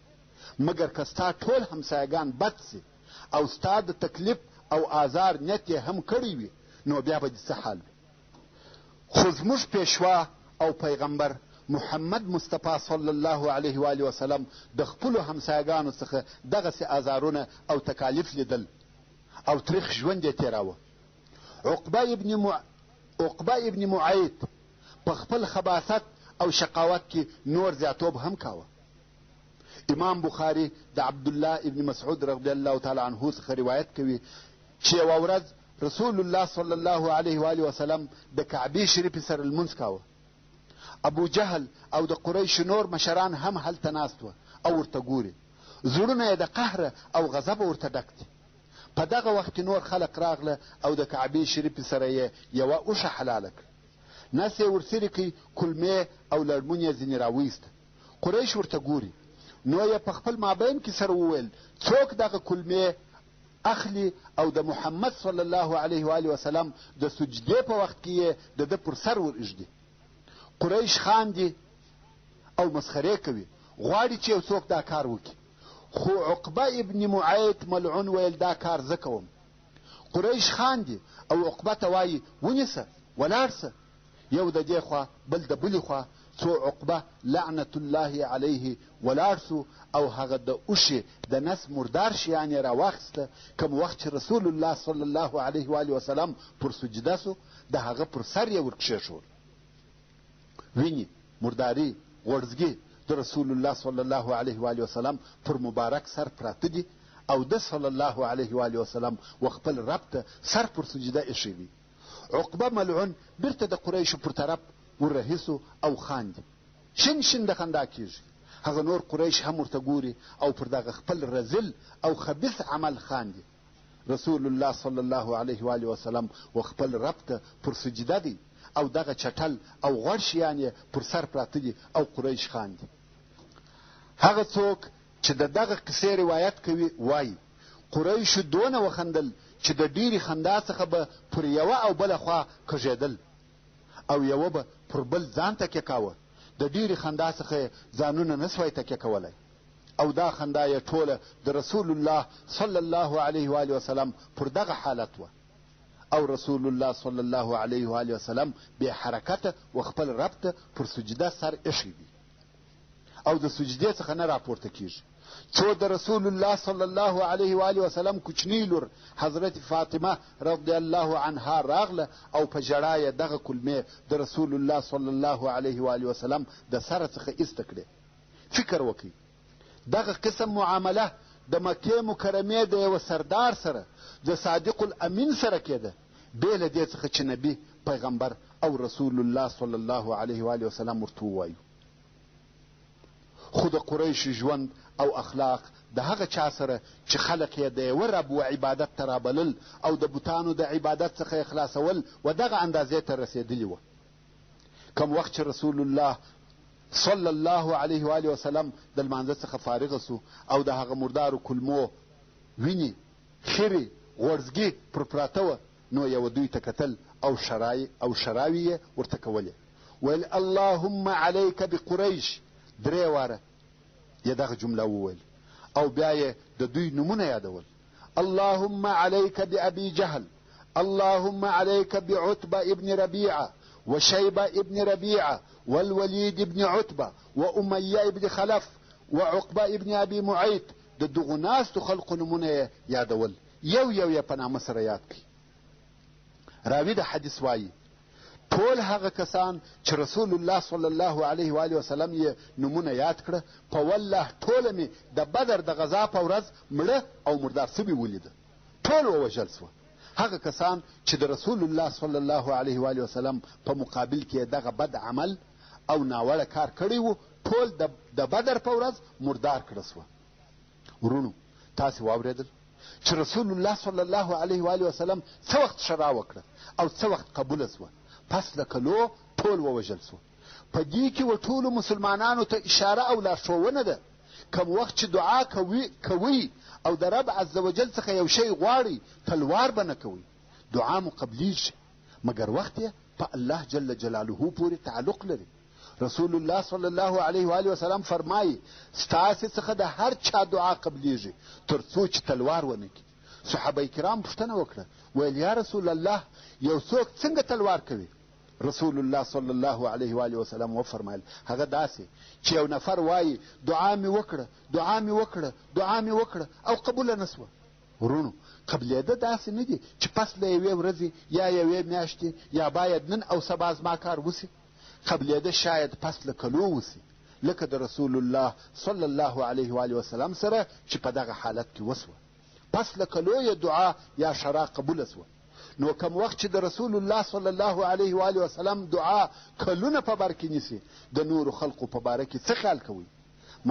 مګر که ستا ټول همسایګان بد سي او ستا د تکلیف او آزار نیت یې هم کړی وي، نو بیا به دې څه حال وي؟ خو زموږ پیشوا او پیغمبر محمد مصطفی صلی الله علیه و آله وسلم د خپلو همسایګانو څخه دغسې آزارونه او تکالیف لیدل او تریخ ژوند یې تېراوه. عقبه ابن معیط په خپل خباثت او شقاوت کې نور زیاتوب هم کاوه. امام بخاري د عبدالله ابن مسعود رضی الله تعالی عنه څخه روایت کوي چې یوه ورځ رسول الله صلی الله علیه و آله وسلم د کعبې شریفې سره لمونځ کاوه. ابو جهل او د قریش نور مشران هم هلته ناست وه او ورته ګوري. زړونه یې د قهر او غضب ورته ډک دي. په دغه وخت کې نور خلق راغله او د کعبې شریفې سره یې یوه اوښه حلاله کړه. نس یې ورسرې کړي، کلمې او لړمون یې ځینې راویسته. قریش ورته ګوري، نو یې په خپل مابین کې سره وویل: څوک دغه کلمې اخلي او د محمد صلی الله علیه و آله وسلم د سجدې په وخت کې یې د ده پر سر ور ایږدي؟ قریش خاندي او مسخرې کوي، غواړي چې یو څوک دا کار وکړي. خو عقبه ابن معیط ملعون ویل: دا کار زه کوم. قریش خاندي او عقبه ته وایي: ونیسه، ولاړ سه. یو د دې خوا بل د بلې خوا څو عقبه لعنت الله علیه ولاړ سو او هغه د اوښې د نس مردار شیان یې راواخیسته. کوم وخت چې رسول الله صلی الله علیه و آله وسلم پر سجده سو، د هغه پر سر یې ورکښېښول. وینې، مرداري، غوړزګي د رسول الله صلی الله علیه و آله وسلم پر مبارک سر پراته دي، او د صلی الله علیه و آله وسلم و خپل رب ته سر پر سجده ایښی دی. عقبه ملعون بیرته د قریشو پر طرف وررهیسو او خاندي، شین د خندا کېږي. هغه نور قریش هم ورته ګوري او پر دغه خپل رذل او خبیث عمل خاندي. رسول الله صلی الله علیه و آله وسلم و خپل رب ته پر سجده دی او دغه چټل او غوړ شیان یې پر سر پراته دي او قریش خاندي. هغه څوک چې د دغه قصې روایت کوي وایي: قریشو دونه وخندل چې د ډېرې خندا څخه به پر یوه او بله خوا کږېدل، او یوه به پر بل ځان تکیه کاوه. د ډېرې خندا څخه ځانونه نه سوای تکیه کولی، او دا خندا یې ټوله د رسول الله صلی الله علیه و آله وسلم پر دغه حالت وه. او رسول الله صلی الله علیه و آله وسلم بې حرکته و خپل رب ته پر سجده سر ایښی دی او د سجدې څخه نه راپورته کېږي. څو د رسول الله صلی الله علیه و آله وسلم کوچنۍ لور حضرت فاطمه رضی الله عنها راغله او په ژړا یې دغه کلمې د رسول الله صلی الله علیه و آله وسلم د سره څخه ایسته کړې. فکر وکړئ، دغه قسم معامله د مکې مکرمې د یوه سردار سره، د صادق الامین سره کېده، بې له دې څخه چې نبي، پیغمبر او رسول الله صلی الله علیه و آله وسلم ورته ووایو. خو د قریشو ژوند او اخلاق د هغه چا سره چې خلق یې د یوه رب و عبادت ته رابلل او د بوتانو د عبادت څخه یې خلاصول و دغه اندازې ته رسېدلي وه. کوم وخت چې رسول الله صلی الله علیه و آله وسلم د لمانځه څخه فارغه سو او د هغه مردارو کلمو وینې خیرې غورځګي پر پراته وه نو یوه دوی ته کتل او شراوې یې ورته کولې ویل اللهم علیک بقریش 3 واره یې دغه جمله وویل او بیا یې د دوی نومونه یادول اللهم علیک بأبي جهل اللهم عليك بعتبة ابن ربيعة وشيبة ابن ربيعة والوليد ابن عتبة وأمية ابن خلف وعقبة ابن أبي معيط د دغو ناستو خلقو نومونه یادول یو یې په نامه سره یاد کړي راوي د حدیث وایي ټول هغه کسان چې رسول الله صلی الله علیه و آله وسلم یې نومونه یاد کړه په والله ټوله مې د بدر د غزا په ورځ مړه او مردار سوي ولیده ټول ووژل سوه هغه کسان چې د رسول الله صلی الله علیه و آله وسلم په مقابل کې دغه بد عمل او ناوړه کار کړی و ټول د بدر په ورځ مردار کړه سوه ورونو تاسې واورېدل چې رسول الله صلی الله علیه و آله وسلم څه وخت شرا وکړه او څه وخت قبوله سوه پس له کلو ټول ووژل سوه په دې کې و ټولو مسلمانانو ته اشاره او لارښوونه ده کم وخت چې دعا کوئ او د رب عز وجل څخه یو شی غواړئ تلوار به نه کوئ دعا مو قبلیږي مګر وخت یې په الله جل جلاله پورې تعلق لري رسول الله صلی الله علیه و آله وسلم فرمایي ستاسې څخه د هر چا دعا قبلیږي تر څو چې تلوار ونه کړي صحابه کرام پوښتنه وکړه ویل یا رسول الله یو څوک څنګه تلوار کوي رسول الله صلی الله علیه و آله وسلم وفرمایل هغه داسې چې یو نفر وایي دعا مې وکړه دعا مې وکړه دعا مې وکړه او قبوله نه سوه ورونو قبلېده داسې نه دي چې پس له یوې ورځې یا یوې میاشتې یا باید نن او سبا زما کار وسي قبلېده شاید پس له کلو وسي لکه د رسول الله صلی الله علیه و آله وسلم سره چې په دغه حالت کې وسوه پس له کلو یې دعا یا شرا قبوله سوه نو کم وخت چې د رسول الله صلی الله علیه و آله وسلم دعا کلونه په بر کې نیسي د نورو خلقو په باره کې څه خیال کوئ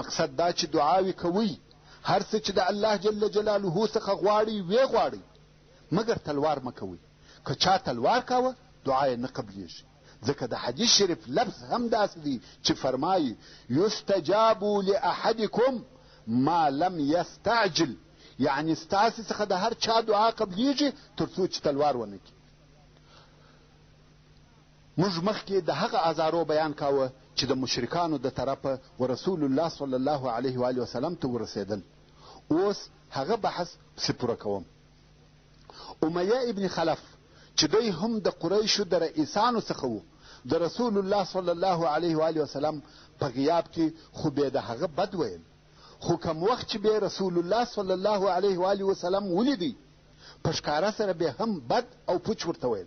مقصد دا چې دعاوې کوئ هر څه چې د الله جل جلاله څخه غواړئ ویې غواړئ مګر تلوار مه کوئ که چا تلوار کاوه دعا یې نه قبلیږي ځکه د حدیث شریف لفظ هم داسې دی چې فرمایي یستجابو لاحدکم ما لم یستعجل یعنی ستاسې څخه د هر چا دعا قبلیږي تر څو چې تلوار ونه کړي موږ مخکې د هغه عذارو بیان کاوه چې د مشرکانو د طرفه و رسول الله صلی الله علیه و آله وسلم ته ورسېدل اوس هغه بحث پسې پوره کوم امیه ابن خلف چې دوی هم د قریشو د رئیسانو څخه و د رسول الله صلی الله علیه و آله وسلم په غیاب کې خو به د هغه بد ویل خو کم وخت چې به رسول الله صلی الله علیه و آله وسلم ولیدی په ښکاره سره به هم بد او پوچ ورته ویل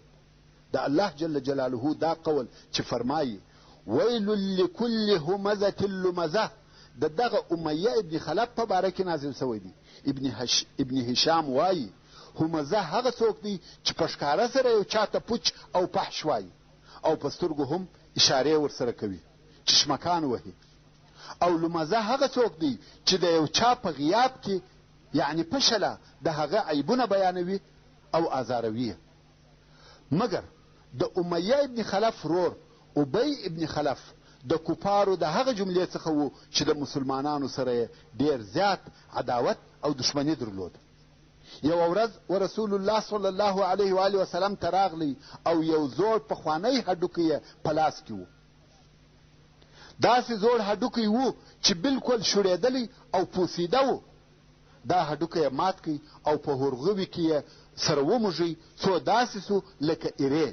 د الله جل جلاله دا قول چې فرمایي ویل لکل همزة لمزه د دغه امیه ابن خلف په باره کې نازل شوی دی ابن هشام وایي همزه هغه څوک دی چې په ښکاره سره یو چاته پوچ او فحش وایي او په سترګو هم اشارې ورسره کوي چشمکان وهي او لمزه هغه څوک دی چې د یو چا په غیاب کې یعنی پشله د هغه عیبونه بیانوي او ازاروي مګر د امیه ابن خلف رور ابی ابن خلف د کفارو د هغه جملې څخه و چې د مسلمانانو سره ډیر زیات عداوت او دشمنی درلود یو ورځ ورسول الله صلی الله علیه و آله وسلم ته راغلی او یو زوړ پخوانی هډوکی یې په لاس کې و داسې زوړ هډوکی و چې بالکل شړېدلی او پوسیده و دا هډوکی یې مات کړي او په هورغوي کې یې سره وموږئ څو داسې سو لکه ایرې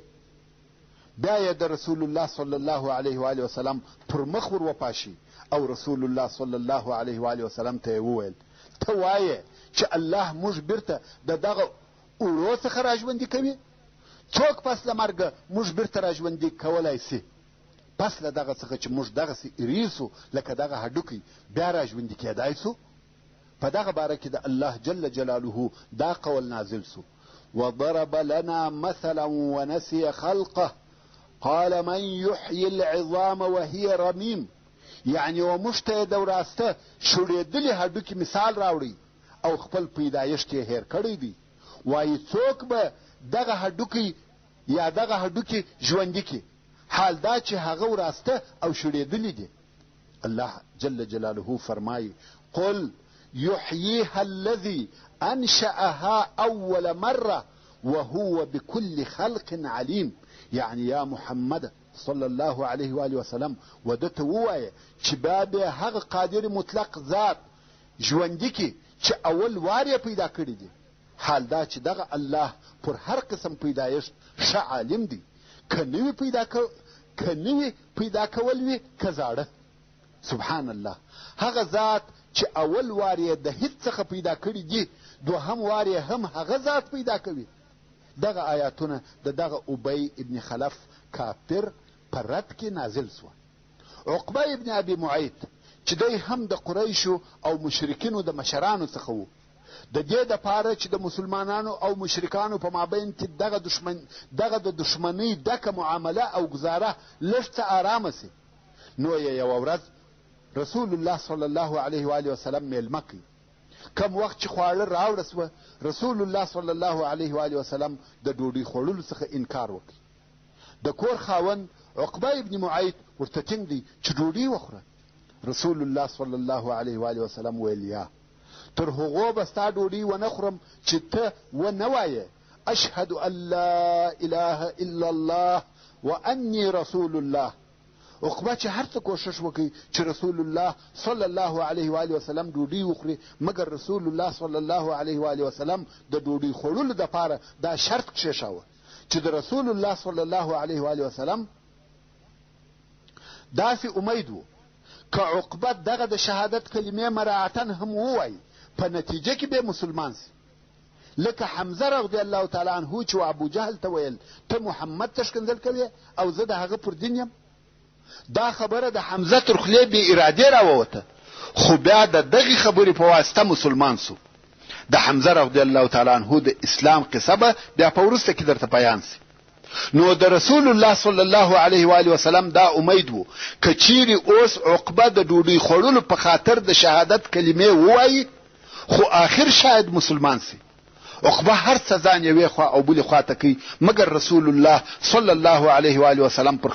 بیا یې د رسول الله صلی الله علیه و آله وسلم پر مخ ور وپاشي او رسول الله صلی الله علیه و آله وسلم ته یې وویل ته وایې چې الله موږ بیرته د دغه اوړو څخه راژوندي کوي څوک پس له مرګه موږ بیرته راژوندي کولی سي پس له دغه څخه چې موږ دغسې ایرې سو لکه دغه هډوکی بیا راژوندي کیدای سو په دغه باره کې د الله جل جلاله دا قول نازل سو وضرب لنا مثلا ونسي خلقه قال من يحيي العظام وهي رميم یعنی و موږ ته یې د وراسته شړېدلي هډوکي مثال راوړي او خپل پیدایښت یې هیر کړی دی وایي څوک به دغه هډوکی یا دغه هډوکي ژوندي کړي حال دا چې هغه وراسته او شړېدلي دي الله جل جلاله فرمایي قل يحييها الذي انشأها اول مره وهو بكل خلق عليم. يعني یا محمد صلی الله علیه و آله وسلم ودته ووایه چې به هغه قادر مطلق ذات ژوندي کې چې اول وار یې پیدا کړی دی، حال دا چې دغه الله پر هر قسم پیدایښت ښه عالم دی. که نوي پیدا کول وي که زاړه. سبحان الله. هغه ذات چې اول وار یې د هیڅ څخه پیدا کړي دي، دوهم وار یې هم هغه ذات پیدا کوي. دغه آیاتونه د دغه ابی ابن خلف کافر په رد کې نازل سوه. عقبه ابن ابي معیط چې دی هم د قریشو او مشرکینو د مشرانو څخه و، د دې دپاره چې د مسلمانانو او مشرکانو په مابین کې دغه د دشمنۍ ډکه معامله او ګزاره لږ څه آرامه سي، نو یې یوه ورځ رسول الله صلی الله علیه و آله وسلم میلمه کړي. کم وخت چې خواړه راوړه سوه، رسول الله صلی الله علیه و آله وسلم د ډوډۍ خوړلو څخه انکار وکړي. د کور خاوند عقبه ابن معیط ورته ټینګ دی چې ډوډۍ وخوره. رسول الله صلی الله علیه و آله وسلم ویل یا تر هغو به ستا ډوډۍ ونه خورم چې ته ونه وایې اشهد ان لا اله الا الله وانی رسول الله. عقبه چې هر څه کوشش وکړي چې رسول الله صلی الله علیه و آله وسلم ډوډۍ وخوري، مګر رسول الله صلی الله علیه و آله وسلم د ډوډۍ خوړلو دپاره دا شرط کښېښاوه چې د رسول الله صلی الله علیه و آله وسلم داسې امید و که عقبه دغه د شهادت کلمې مراعتا هم ووایي، په نتیجه کې به مسلمان سي. لکه حمزه رضی الله تعالی عنه چې ابو جهل ته ویل ته محمد تشکنځل کوې او زه د هغه پر دین یم. دا خبره د حمزه تر خولې بې ارادې راووته، خو بیا د دغې خبرې په واسطه مسلمان سو. د حمزه رضی الله تعالی عنه د اسلام قصه به بیا په وروسته کې درته بیان سي. نو د رسول الله صلی الله علیه و آله وسلم دا امید وو که چیرې اوس عقبه د ډوډۍ خوړلو په خاطر د شهادت کلمې ووایي خو آخر شاید مسلمان سي. عقبه هر څه ځان یوې خوا او بلې خوا ته کوي، مګر رسول الله صلی الله علیه و آله وسلم پر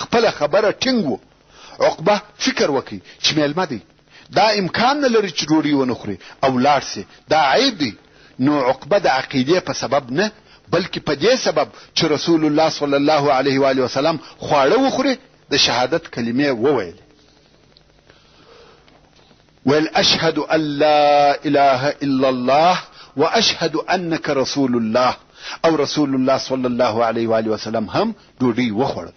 خپله خبره ټینګ و. عقبه فکر وکړي چې میلمه دی، دا امکان نه لري چې ډوډۍ ونه خوري او لاړ سي، دا عیب دی. نو عقبه د عقیدې په سبب نه بلکې په دې سبب چې رسول الله صلی الله علیه و آله وسلم خواړه وخوري د شهادت کلمې وویل. ویل اشهد ان لا اله الا الله واشهد انك رسول الله. او رسول الله صلی الله علیه و آله وسلم هم ډوډۍ وخوړل.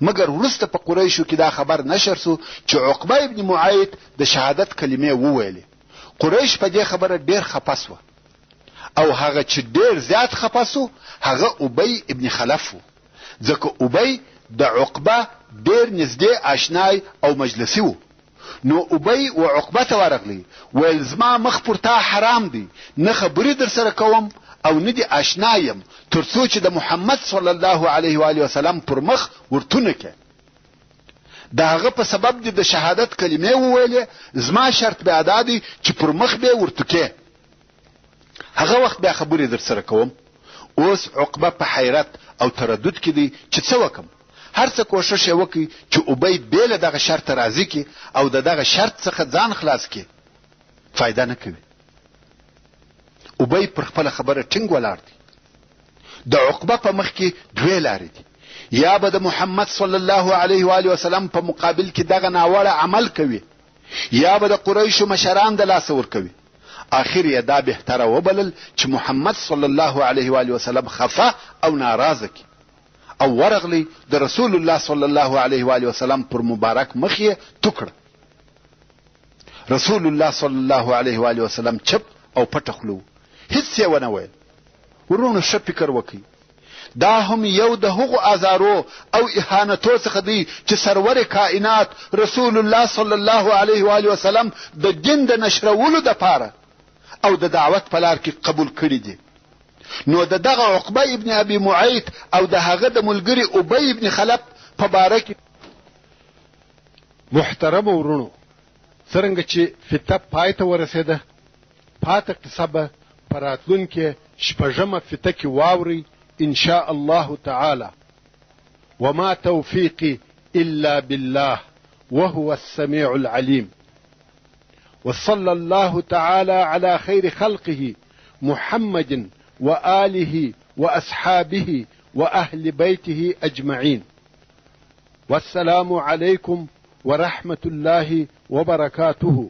مګر وروسته په قریشو کې دا خبر نشر سو چې عقبه ابن معیط د شهادت کلمې وویلې. قریش په دې خبره ډیر خپه سوه، او هغه چې ډیر زیات خپه سو هغه ابی ابن خلف و، ځکه ابی د عقبه ډیر نږدې آشنای او مجلسي و. نو ابی و عقبه ته ورغلی، ویل زما مخ پر تا حرام دی، نه خبرې در سره کوم او نه دی آشنا یم تر څو چې د محمد صلی الله علیه و آله وسلم پر مخ ورتونه کې. د هغه په سبب دی د شهادت کلمې وویلې، زما شرط به ادا دی چې پر مخ به ورتکې، هغه وخت بیا خبرې در سره کوم. اوس عقبه په حیرت او تردد کې دی چې څه وکم. هر څه کوشش یې وکړي چې ابی بې له دغه شرط راضي کړي او د دغه شرط څخه ځان خلاص کړي، فایده نه کوي. ابی پر خپله خبره ټینګ ولاړ دی. د عقبه په مخ کې دوې لارې دي، یا به د محمد صلی الله علیه و آله وسلم په مقابل کې دغه ناوړه عمل کوي، یا به د قریشو مشران د لاسه ورکوي. آخر یې دا بهتره وبلل چې محمد صلی الله علیه و آله وسلم خفه او ناراضه کړي، او ورغلی د رسول الله صلی الله علیه و آله وسلم پر مبارک مخ یې توکړه. رسول الله صلی الله علیه و آله وسلم چپ او پټه خوله، هیڅ یې ونه ویل. ورونو ښه فکر وکړئ، دا هم یو د هغو ازارو او اهانتو څخه دی چې سرور کائنات رسول الله صلی الله علیه و آله وسلم د دین د نشرولو دپاره او د دعوت په لار کې قبول کړي دي. نو د دغه عقبه ابن ابي معیط او د هغه د ملګري ابی ابن خلف په باره کې محترم ورونو، څرنګه چې فتنه پای ته ورسېده، پاته قصه به په راتلونکې شپږمه فتنه کې واورئ ان شاء الله تعالی. وما توفيقي الا بالله وهو السميع العليم. وصلى الله تعالى على خير خلقه محمد وآله وأصحابه وأهل بيته أجمعين. والسلام عليكم ورحمة الله وبركاته.